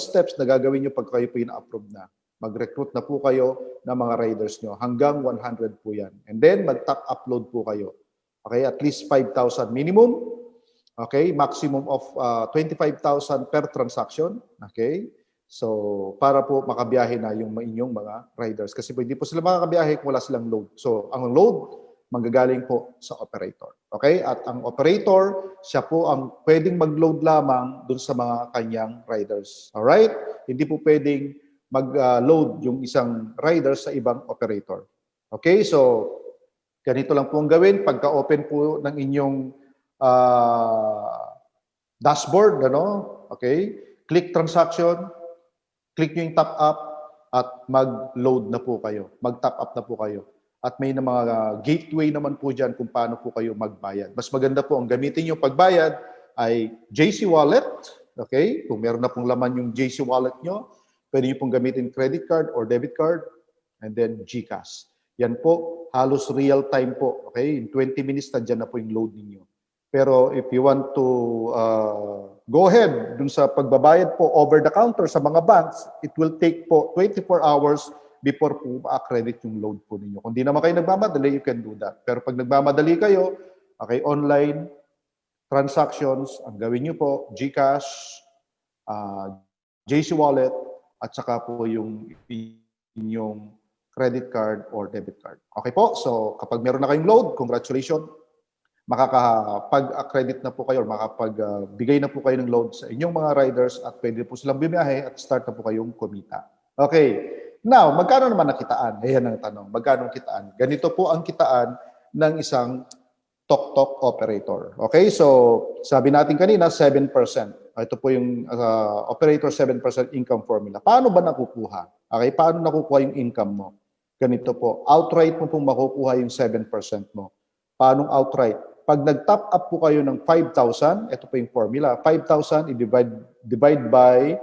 steps na gagawin nyo pag kayo po yung approve na. Mag-recruit na po kayo ng mga riders nyo. Hanggang 100 po yan. And then, mag-top upload po kayo. Okay? At least 5,000 minimum. Okay? Maximum of 25,000 per transaction. Okay? So, para po makabiyahe na yung inyong mga riders. Kasi po, hindi po sila makakabiyahe kung wala silang load. So, ang load, manggagaling po sa operator. Okay? At ang operator, siya po ang pwedeng mag-load lamang dun sa mga kanyang riders. Alright? Hindi po pwedeng mag-load yung isang rider sa ibang operator. Okay? So, ganito lang po ang gawin. Pagka-open po ng inyong dashboard, okay? Click transaction, click nyo yung top up, at mag-load na po kayo. Mag-top up na po kayo. At may na mga gateway naman po dyan kung paano po kayo magbayad. Mas maganda po ang gamitin yung pagbayad ay JC Wallet. Okay? Kung meron na pong laman yung JC Wallet nyo, pwede nyo pong gamitin credit card or debit card, and then GCash. Yan po, halos real time po. Okay? In 20 minutes, nandiyan na po yung load ninyo. Pero if you want to go ahead dun sa pagbabayad po over the counter sa mga banks, it will take po 24 hours before po ma-accredit yung load po ninyo. Kung di naman kayo nagmamadali, you can do that. Pero pag nagmamadali kayo, okay, online transactions, ang gawin nyo po, GCash, JC Wallet, at saka po yung inyong credit card or debit card. Okay po? So, kapag meron na kayong load, congratulations, makakapag-accredit na po kayo, makapagbigay na po kayo ng load sa inyong mga riders at pwede po silang bumiyahe at start na po kayong kumita. Okay. Now, magkano naman nakitaan? Ayan ang tanong. Magkano kitaan? Ganito po ang kitaan ng isang TokTok operator. Okay? So, sabi natin kanina, 7%. Ito po yung operator 7% income formula. Paano ba nakukuha? Okay? Paano nakukuha yung income mo? Ganito po. Outright mo pong makukuha yung 7% mo. Paano outright? Pag nag-top up po kayo ng 5,000, ito po yung formula. 5,000 divide by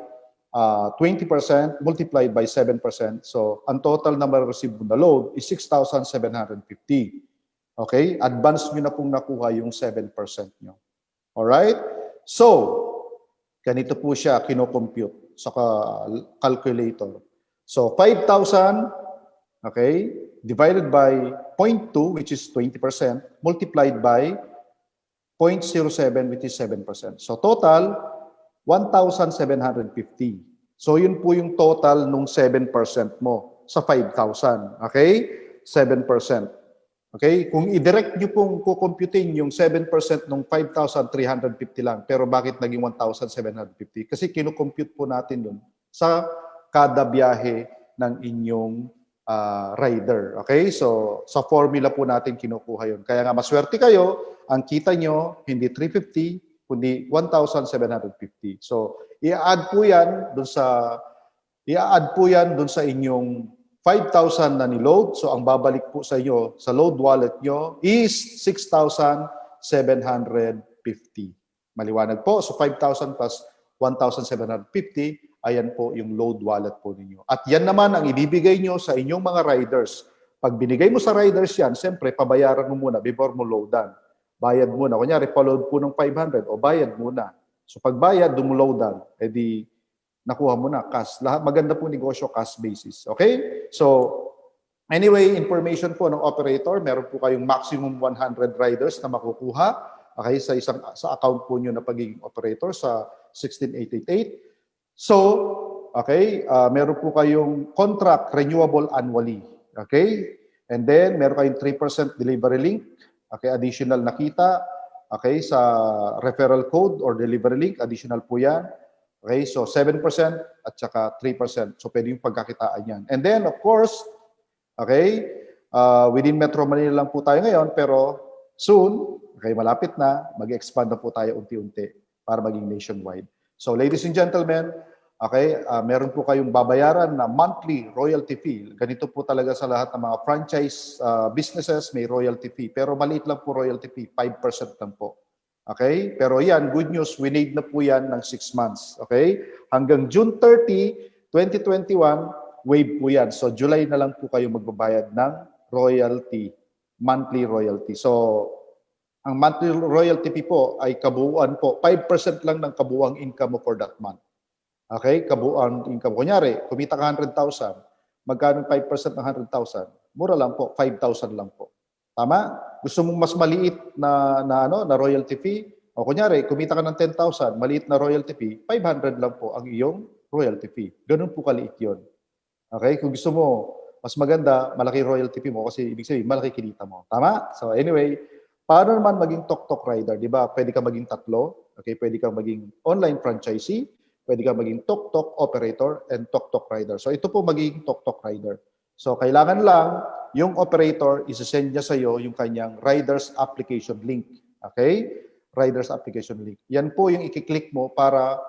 20% multiplied by 7%. So, ang total na ma-receive mo na load is 6,750. Okay? Advance nyo na pong nakuha yung 7% nyo. Alright? So, ganito po siya kinocompute sa calculator. So, 5,000, okay, divided by 0.2, which is 20%, multiplied by 0.07, which is 7%. So, total, 1,750. So, yun po yung total nung 7% mo sa 5,000. Okay? 7%. Okay? Kung i-direct nyo pong kukumputin yung 7% nung 5,350 lang, pero bakit naging 1,750? Kasi kinukompute po natin dun sa kada biyahe ng inyong rider. Okay? So, sa formula po natin kinukuha yun. Kaya nga, maswerte kayo, ang kita nyo, hindi 350, kundi 1,750. So, i-add po yan dun sa inyong 5,000 na ni-load. So, ang babalik po sa inyo sa load wallet nyo is 6,750. Maliwanag po. So, 5,000 plus 1,750, ayan po yung load wallet po ninyo. At yan naman ang ibibigay nyo sa inyong mga riders. Pag binigay mo sa riders yan, siyempre, pabayaran mo muna before mo loadan. Bayad muna. Kunyari, pa-load po ng 500 o bayad muna. So, pag bayad, dumulowdan, edi nakuha mo na cash. Lahat, maganda po negosyo, cash basis. Okay? So, anyway, information po ng operator, meron po kayong maximum 100 riders na makukuha, okay, sa account po nyo na pagiging operator sa 16888. So, okay, meron po kayong contract renewable annually. Okay? And then, meron kayong 3% delivery link. Okay, additional na kita. Okay, sa referral code or delivery link, additional po yan. Okay, so 7% at saka 3%. So, pwede yung pagkakitaan yan. And then, of course, okay, within Metro Manila lang po tayo ngayon, pero soon, okay, malapit na, mag-expand na po tayo unti-unti para maging nationwide. So, ladies and gentlemen, okay, meron po kayong babayaran na monthly royalty fee. Ganito po talaga sa lahat ng mga franchise businesses, may royalty fee. Pero maliit lang po royalty fee, 5% lang po. Okay? Pero yan, good news, we need na po yan ng 6 months. Okay? Hanggang June 30, 2021, waive po yan. So, July na lang po kayo magbabayad ng royalty, monthly royalty. So, ang monthly royalty fee po ay kabuuan po, 5% lang ng kabuuang income mo for that month. Okay? Kabuuan income. Kunyari, kumita ka 100,000. Magkano 5% ng 100,000? Mura lang po, 5,000 lang po. Tama? Gusto mong mas maliit na royalty fee? O kunyari, kumita ka ng 10,000, maliit na royalty fee, 500 lang po ang iyong royalty fee. Ganun po kaliit yun. Okay? Kung gusto mo, mas maganda, malaki royalty fee mo kasi ibig sabihin, malaki kinita mo. Tama? So anyway, paano naman maging tok-tok rider? Di ba? Pwede ka maging tatlo. Okay? Pwede ka maging online franchisee. Pwede ka maging tok-tok operator and tok-tok rider. So ito po magiging tok-tok rider. So kailangan lang yung operator isa-send niya sa iyo yung kanyang rider's application link. Okay? Rider's application link. Yan po yung i-click mo para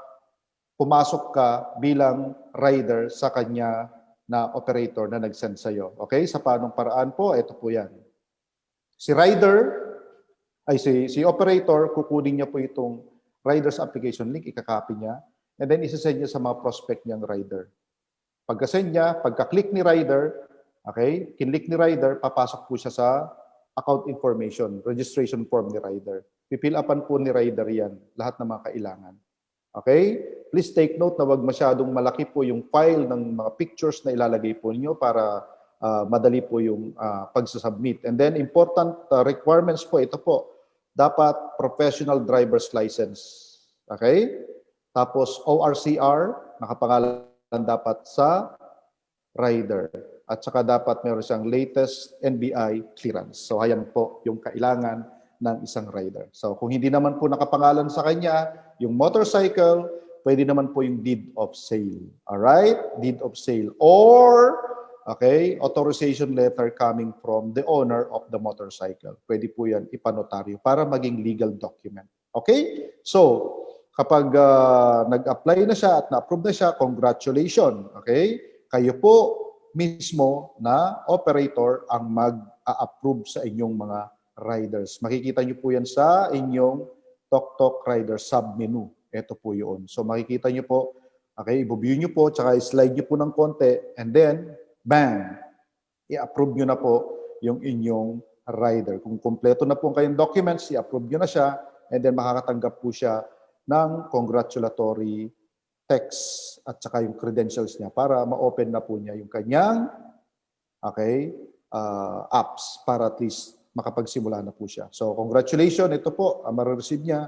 pumasok ka bilang rider sa kanya na operator na nag-send sa iyo. Okay? Sa paanong paraan po, ito po yan. Si operator, kukunin niya po itong rider's application link, ikakopy niya. And then, isa-send niya sa mga prospect niyang rider. Pagka-send niya, pagka-click ni rider, okay, kinlik ni rider, papasok po siya sa account information, registration form ni rider. Pipill upan po ni rider yan, lahat ng mga kailangan. Okay? Please take note na wag masyadong malaki po yung file ng mga pictures na ilalagay po niyo para madali po yung pagsasubmit. And then, important requirements po, ito po, dapat professional driver's license. Okay? Tapos ORCR, nakapangalan dapat sa rider. At saka dapat meron siyang latest NBI clearance. So ayan po yung kailangan ng isang rider. So kung hindi naman po nakapangalan sa kanya, yung motorcycle, pwede naman po yung deed of sale. Alright? Deed of sale. Or, okay, authorization letter coming from the owner of the motorcycle. Pwede po yan ipanotaryo para maging legal document. Okay? So, kapag nag-apply na siya at na-approve na siya, congratulations. Okay? Kayo po mismo na operator ang mag-a-approve sa inyong mga riders. Makikita nyo po yan sa inyong Tok-Tok Rider sub-menu. Ito po yun. So makikita nyo po, okay, i-view nyo po, tsaka i-slide nyo po ng konti, and then, bang! I-approve nyo na po yung inyong rider. Kung kompleto na po kayong documents, i-approve nyo na siya, and then makakatanggap po siya ng congratulatory text at saka yung credentials niya para ma-open na po niya yung kanyang apps para at least makapagsimula na po siya. So congratulations, ito po, ma-receive niya,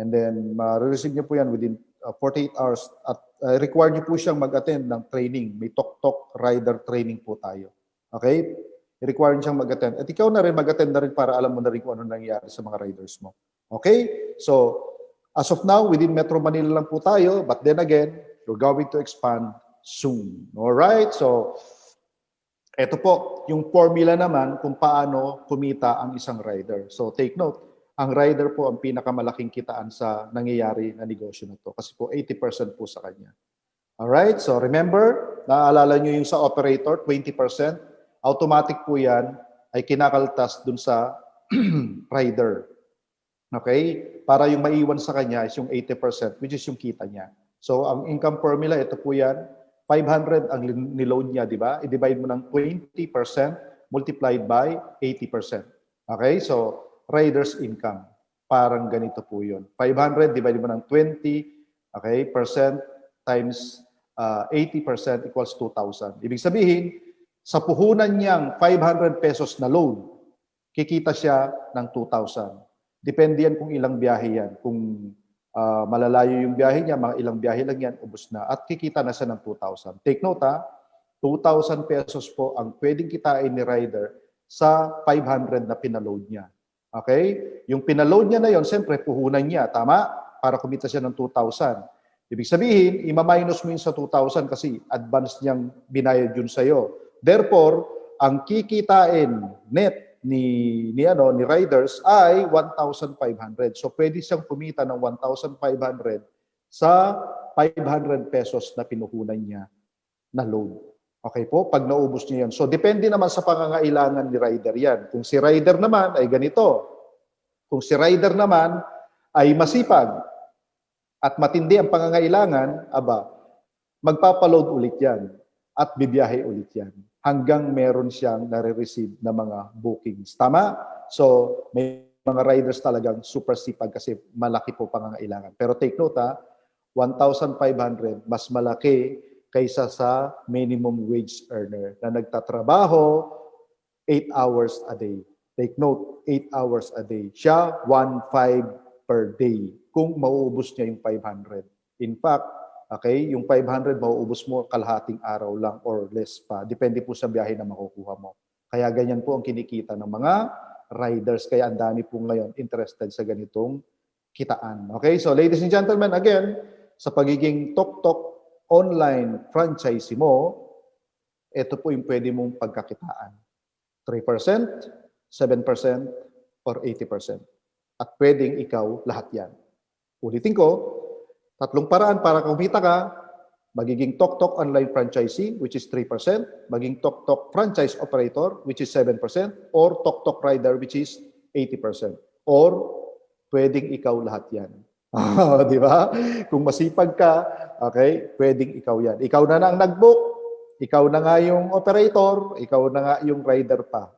and then ma-receive niya po yan within 48 hours at required niyo po siyang mag-attend ng training. May Tok-Tok Rider training po tayo. Okay? I-require siyang mag-attend. At ikaw na rin mag-attend na rin para alam mo na rin kung ano nangyari sa mga riders mo. Okay? So, as of now, within Metro Manila lang po tayo, but then again, we're going to expand soon. Alright? So, eto po, yung formula naman kung paano kumita ang isang rider. So, take note, ang rider po ang pinakamalaking kitaan sa nangyayari na negosyo na to. Kasi po, 80% po sa kanya. Alright? So, remember, naaalala nyo yung sa operator, 20%. Automatic po yan ay kinakaltas dun sa rider. Okay? Para yung maiwan sa kanya is yung 80%, which is yung kita niya. So, ang income formula, ito po yan. 500 ang niload niya, di ba? I-divide mo ng 20% multiplied by 80%. Okay? So, rider's income. Parang ganito po yun. 500 divide mo ng 20, okay, percent times 80% equals 2,000. Ibig sabihin, sa puhunan niyang 500 pesos na load, kikita siya ng 2,000. Depende yan kung ilang biyahe yan. Kung malalayo yung biyahe niya, mga ilang biyahe lang yan, ubos na. At kikita na siya ng 2,000. Take note ha, 2,000 pesos po ang pwedeng kitain ni rider sa 500 na pinaload niya. Okay? Yung pinaload niya na yon, siyempre puhunan niya, tama? Para kumita siya ng 2,000. Ibig sabihin, ima-minus mo yun sa 2,000 kasi advance niyang binayad yun sa'yo. Therefore, ang kikitain net ni riders ay 1,500. So pwede siyang kumita ng 1,500 sa 500 pesos na pinuhunan niya na load. Okay po? Pag naubos niya yan. So depende naman sa pangangailangan ni rider yan. Kung si rider naman ay ganito. Kung si rider naman ay masipag at matindi ang pangangailangan, magpapaload ulit yan at bibiyahe ulit yan hanggang meron siyang nare-receive na mga bookings. Tama? So, may mga riders talagang super sipag kasi malaki po pangangailangan. Pero take note 1,500 mas malaki kaysa sa minimum wage earner na nagtatrabaho 8 hours a day. Take note, 8 hours a day. Siya, 1,500 per day kung mauubos niya yung 500. In fact, okay, yung 500 mauubos mo kalahating araw lang or less pa. Depende po sa biyahe na makukuha mo. Kaya ganyan po ang kinikita ng mga riders. Kaya ang dami po ngayon interested sa ganitong kitaan. Okay, so ladies and gentlemen, again, sa pagiging Tok online franchisee mo, ito po yung pwede mong pagkakitaan. 3%, 7%, or 80%. At pwedeng ikaw lahat yan. Ulitin ko, 3 paraan para kumita ka, magiging Tok online franchisee, which is 3%, maging Tok franchise operator, which is 7%, or Tok rider, which is 80%. Or pwedeng ikaw lahat yan. Di ba? Kung masipag ka, okay, pwedeng ikaw yan. Ikaw na ang nag-book, ikaw na nga yung operator, ikaw na nga yung rider pa.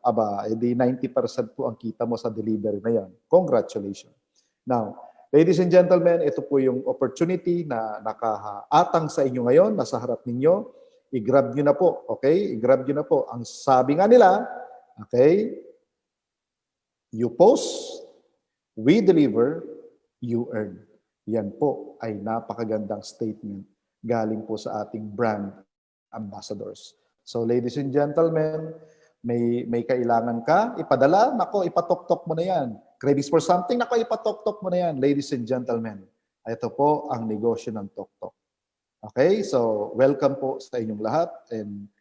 Edi 90% po ang kita mo sa delivery na yan. Congratulations. Now, ladies and gentlemen, ito po yung opportunity na nakaatang sa inyo ngayon, nasa harap ninyo. I-grab nyo na po, okay? I-grab nyo na po. Ang sabi nga nila, okay, you post, we deliver, you earn. Yan po ay napakagandang statement galing po sa ating brand ambassadors. So ladies and gentlemen, may kailangan ka, ipadala, nako, ipatok-tok mo na yan. Cravings for something, nako, ipatok-tok mo na yan. Ladies and gentlemen, ito po ang negosyo ng Tok. Okay, so welcome po sa inyong lahat. And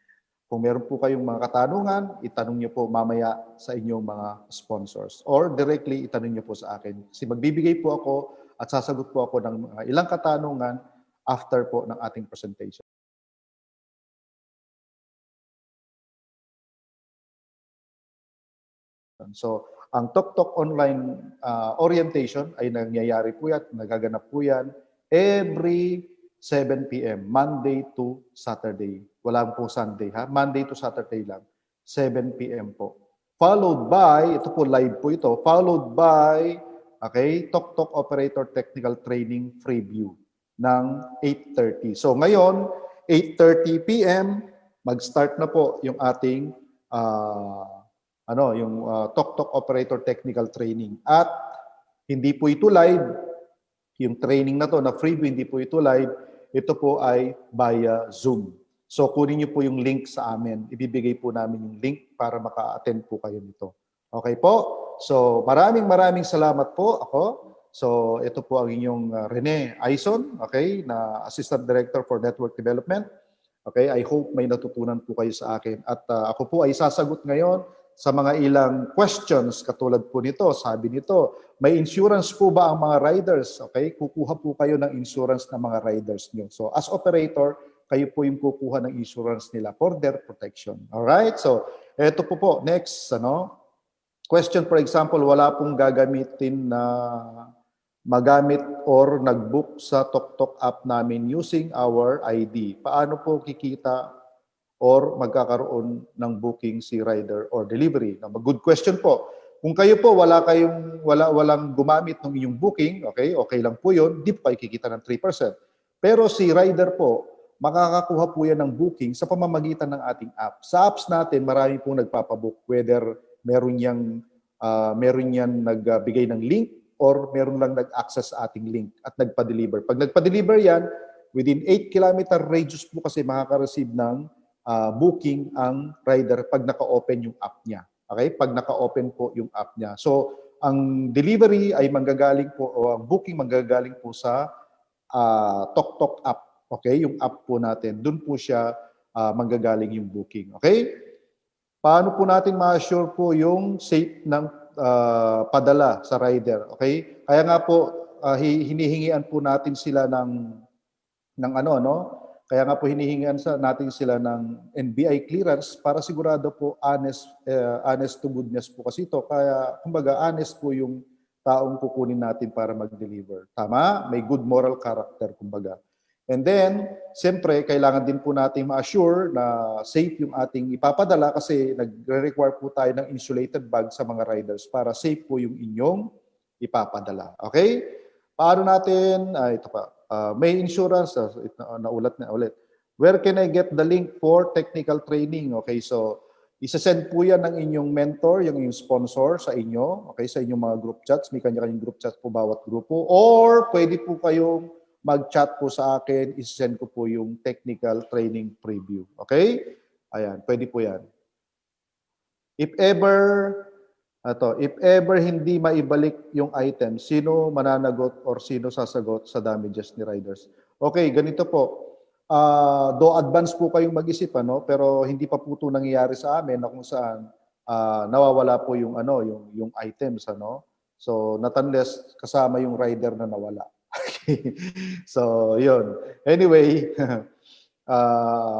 kung meron po kayong mga katanungan, itanong niyo po mamaya sa inyong mga sponsors. Or directly, itanong niyo po sa akin. Kasi magbibigay po ako at sasagot po ako ng mga ilang katanungan after po ng ating presentation. So, ang Tok online orientation ay nangyayari po yan, nagaganap po yan every 7 p.m. Monday to Saturday. Wala po Sunday, ha? Monday to Saturday lang. 7 p.m. po. Followed by, ito po live po ito, followed by, okay, Tok Operator Technical Training Freeview ng 8:30. So ngayon, 8:30 p.m., mag-start na po yung ating Tok Operator Technical Training. At hindi po ito live. Yung training na to na freebie, hindi po ito live. Ito po ay via Zoom. So kunin niyo po yung link sa amin. Ibibigay po namin yung link para maka-attend po kayo nito. Okay po? So maraming salamat po ako. So ito po ang inyong Rene Aison, okay, na Assistant Director for Network Development. Okay, I hope may natutunan po kayo sa akin. At ako po ay sasagot ngayon sa mga ilang questions katulad po nito. Sabi nito, may insurance po ba ang mga riders? Okay, kukuha po kayo ng insurance ng mga riders nyo. So as operator, kayo po yung kukuha ng insurance nila for their protection. Alright? So ito po next, question, for example, wala pong gagamitin na magamit or nag-book sa Tok app namin using our ID. Paano po kikita or magkakaroon ng booking si rider or delivery? Good question po. Kung kayo po walang gumamit ng inyong booking, okay lang po 'yon, di po kayo kikita ng 3%. Pero si rider po, makakakuha po yan ng booking sa pamamagitan ng ating app. Sa apps natin, marami pong nagpapabook, whether meron yan nagbigay ng link or meron lang nag-access sa ating link at nagpa-deliver. Pag nagpa-deliver yan, within 8 kilometer radius po kasi makaka-receive ng booking ang rider pag naka-open yung app niya. Okay? Pag naka-open po yung app niya. So, ang delivery ay manggagaling po, o ang booking manggagaling po sa TokTok app. Okay? Yung app po natin. Doon po siya manggagaling yung booking. Okay? Paano po natin ma-assure po yung safe ng padala sa rider? Okay? Kaya nga po, hinihingian po natin sila ng kaya nga po hinihingian natin sila ng NBI clearance para sigurado po honest to goodness po kasi ito. Kaya kumbaga honest po yung taong kukunin natin para mag-deliver. Tama? May good moral character kumbaga. And then, siyempre, kailangan din po natin ma-assure na safe yung ating ipapadala kasi nagre-require po tayo ng insulated bag sa mga riders para safe po yung inyong ipapadala. Okay? Paano natin, ito pa, may insurance, naulat na ulit. Where can I get the link for technical training? Okay, so isa-send po yan ng inyong mentor, yung sponsor sa inyo, okay, sa inyong mga group chats. May kanya-kanyang group chats po bawat grupo. Or pwede po kayong mag-chat po sa akin, isa-send ko po yung technical training preview. Okay? Ayan, pwede po yan. If ever hindi maibalik yung item, sino mananagot or sino sasagot sa damages ni riders? Okay, ganito po. Do advance po kayong mag-isip, pero hindi pa po ito nangyayari sa amin na kung saan nawawala po yung yung items, So, not unless kasama yung rider na nawala. So, yun. Anyway,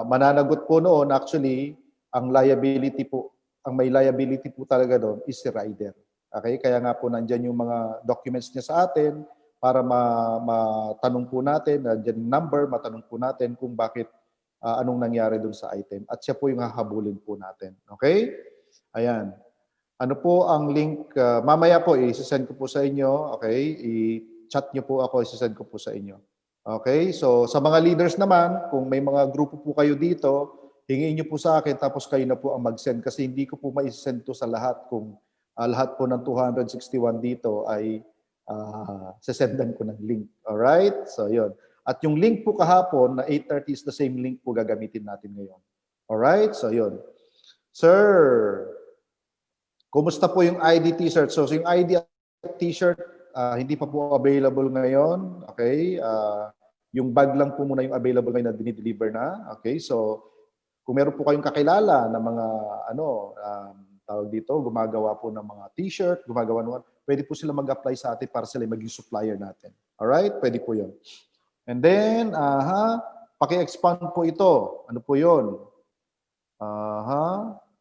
mananagot po noon actually ang liability po. Ang may liability po talaga doon is si rider. Okay? Kaya nga po nandyan yung mga documents niya sa atin para matanong po natin, nandyan yung number, matanong po natin kung bakit, anong nangyari doon sa item. At siya po yung hahabulin po natin. Okay? Ayan. Ano po ang link? Mamaya po, i-send ko po sa inyo. Okay? I-chat nyo po ako, i-send ko po sa inyo. Okay? So, sa mga leaders naman, kung may mga grupo po kayo dito, hingin niyo po sa akin tapos kayo na po ang mag-send kasi hindi ko po ma-send to sa lahat kung lahat po ng 261 dito ay sesendan ko ng link. Alright? So, yun. At yung link po kahapon na 8:30 is the same link po gagamitin natin ngayon. Alright? So, yun. Sir, kumusta po yung ID t-shirt? So, yung ID t-shirt, hindi pa po available ngayon. Okay? Yung bag lang po muna yung available ngayon na dinideliver na. Okay? So, kung meron po kayong kakilala na mga tawag dito, gumagawa po ng mga t-shirt, gumagawa ng pwede po sila mag-apply sa atin para sila maging supplier natin. Alright? Pwede po yun. And then, paki-expand po ito. Ano po yun?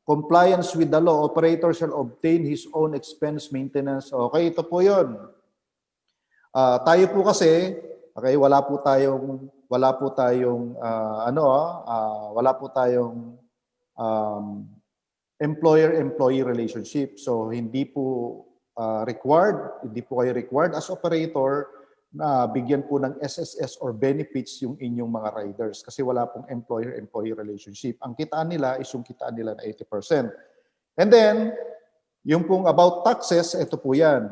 Compliance with the law. Operator shall obtain his own expense maintenance. Okay, ito po yun. Tayo po kasi, okay, wala po tayong employer-employee relationship. So hindi po hindi po kayo required as operator na bigyan po ng SSS or benefits yung inyong mga riders kasi wala pong employer-employee relationship. Ang kitaan nila is yung kitaan nila na 80%. And then, yung pong about taxes, ito po yan.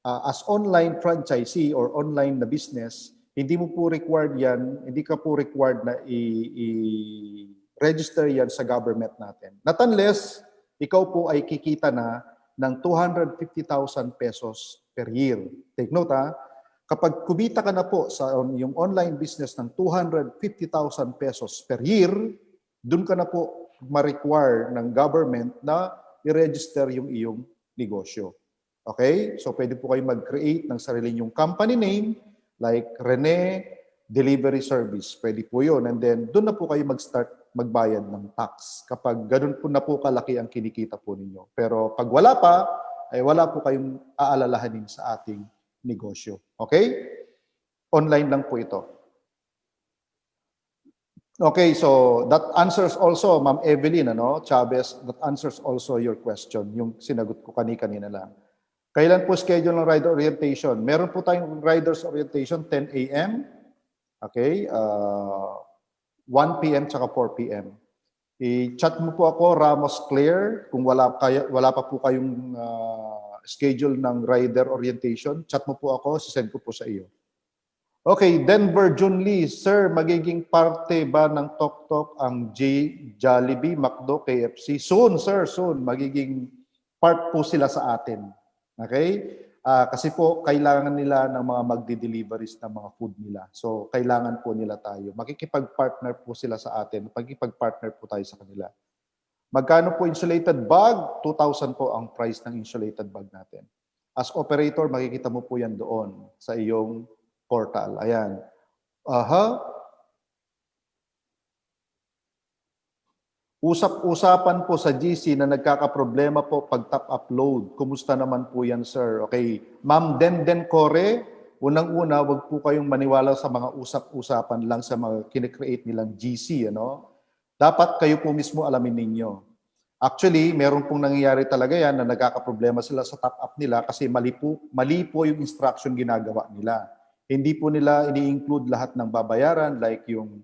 As online franchisee or online na business, hindi mo po required yan, hindi ka po required na i-register yan sa government natin. Not unless, ikaw po ay kikita na ng 250,000 pesos per year. Take note kapag kumita ka na po sa yung online business ng 250,000 pesos per year, dun ka na po ma-require ng government na i-register yung iyong negosyo. Okay? So pwede po kayo mag-create ng sarili yung company name, like Rene Delivery Service. Pwede po yun. And then, doon na po kayo mag-start magbayad ng tax. Kapag ganun po na po kalaki ang kinikita po ninyo. Pero pag wala pa, ay wala po kayong aalalahanin sa ating negosyo. Okay? Online lang po ito. Okay, so that answers also, Ma'am Evelyn, Chavez, that answers also your question, yung sinagot ko kanina lang. Kailan po schedule ng rider orientation? Meron po tayong riders orientation 10 a.m. Okay? 1 p.m. tsaka 4 p.m. I-chat mo po ako, Ramos Claire, kung wala pa po kayong schedule ng rider orientation, chat mo po ako, sisend ko po sa iyo. Okay, Denver Junlee. Sir, magiging parte ba ng Tok ang Jollibee, McDo, KFC? Soon, sir, soon. Magiging part po sila sa atin. Okay? Kasi po, kailangan nila ng mga magdi-deliveries ng mga food nila. So, kailangan po nila tayo. Makikipag-partner po sila sa atin. Makikipag-partner po tayo sa kanila. Magkano po insulated bag? 2,000 po ang price ng insulated bag natin. As operator, makikita mo po yan doon sa iyong portal. Ayan. Usap-usapan po sa GC na nagkakaproblema po pag top upload. Kumusta naman po yan, sir? Okay. Ma'am Denden Core, unang-una, wag po kayong maniwala sa mga usap-usapan lang sa mga kine-create nilang GC. Ano? Dapat kayo po mismo alamin ninyo. Actually, meron pong nangyayari talaga yan na nagkakaproblema sila sa top up nila kasi mali po yung instruction ginagawa nila. Hindi po nila ini-include lahat ng babayaran like yung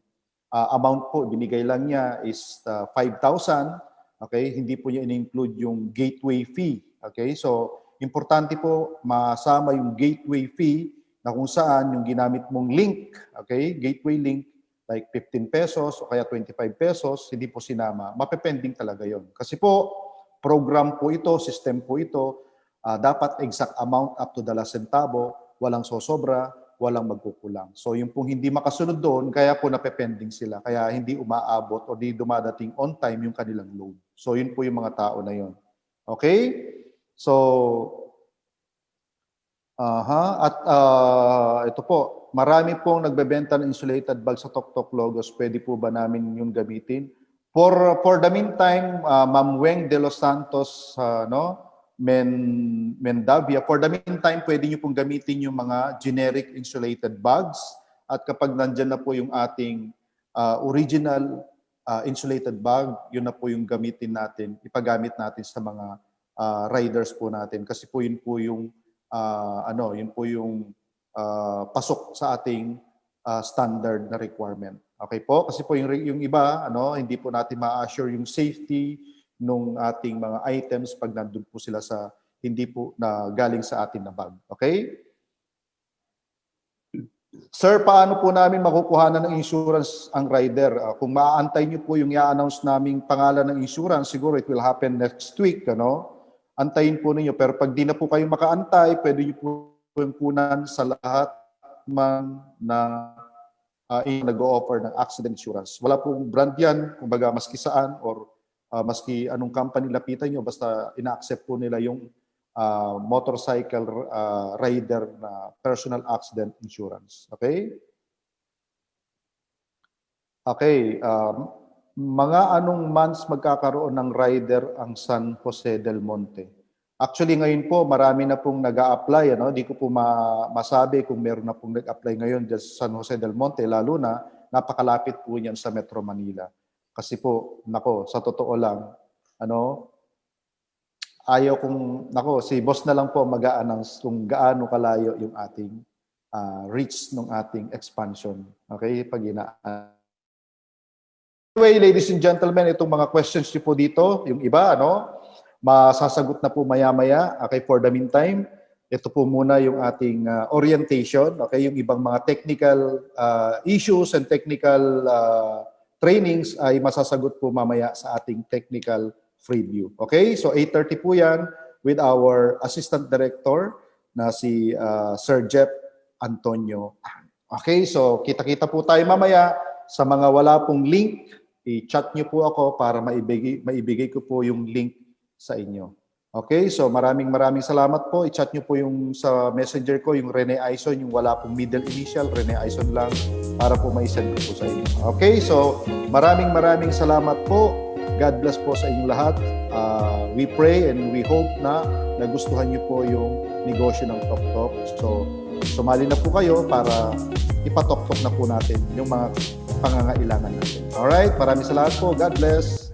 amount po binigay lang niya is 5,000. Okay? Hindi po niya ini-include yung gateway fee. Okay? So, importante po masama yung gateway fee na kung saan yung ginamit mong link, okay? Gateway link like 15 pesos o kaya 25 pesos, hindi po sinama. Mapepending talaga yon. Kasi po, program po ito, system po ito, dapat exact amount up to the last centavo, walang sosobra, walang magkukulang. So yung pong hindi makasunod doon, kaya po napepending sila. Kaya hindi umaabot o di dumadating on time yung kanilang load. So yun po yung mga tao na yun. Okay? So, ito po, marami pong nagbebenta ng insulated bag sa Tok Logos. Pwede po ba namin yung gamitin? For the meantime, Ma'am Weng de los Santos, Mendavia. For the meantime, pwede nyo pong gamitin yung mga generic insulated bags. At kapag nandyan na po yung ating original insulated bag, yun na po yung gamitin natin, ipagamit natin sa mga riders po natin. Kasi po yun po yung, pasok sa ating standard na requirement. Okay po? Kasi po yung iba, hindi po natin ma-assure yung safety nung ating mga items pag nandun po sila sa hindi po na galing sa atin na bag. Okay? Sir, paano po namin makukuhanan ng insurance ang rider? Kung maaantay niyo po yung i-announce naming pangalan ng insurance, siguro it will happen next week. Antayin po ninyo. Pero pag di na po kayo makaantay, pwede niyo po yung punan sa lahat man na nag-o-offer ng accident insurance. Wala pong brand yan, kumbaga maski saan or maski anong company lapitan nyo, basta ina-accept po nila yung motorcycle rider na personal accident insurance. Okay? Okay. Mga anong months magkakaroon ng rider ang San Jose del Monte? Actually, ngayon po, marami na pong nag-a-apply. Di ko po masabi kung meron na pong nag-apply ngayon dyan sa San Jose del Monte, lalo na napakalapit po niyan sa Metro Manila. Kasi po, sa totoo lang, si boss na lang po mag-a-announce kung gaano kalayo yung ating reach ng ating expansion. Okay? Pag Anyway, ladies and gentlemen, itong mga questions niyo po dito, yung iba, masasagot na po maya-maya. Okay, for the meantime, ito po muna yung ating orientation. Okay, yung ibang mga technical issues and technical trainings ay masasagot po mamaya sa ating technical preview. Okay? So 8:30 po yan with our Assistant Director na si Sir Jeff Antonio. Okay? So kita-kita po tayo mamaya. Sa mga wala pong link, i-chat nyo po ako para maibigay ko po yung link sa inyo. Okay? So maraming salamat po. I-chat nyo po yung sa messenger ko, yung Rene Aison, yung wala pong middle initial, Rene Aison lang, para po ma-send ko po sa inyo. Okay? So maraming salamat po. God bless po sa inyong lahat. We pray and we hope na nagustuhan nyo po yung negosyo ng Tok. So sumali na po kayo para ipatok na po natin yung mga pangangailangan natin. Alright? Maraming salamat po. God bless.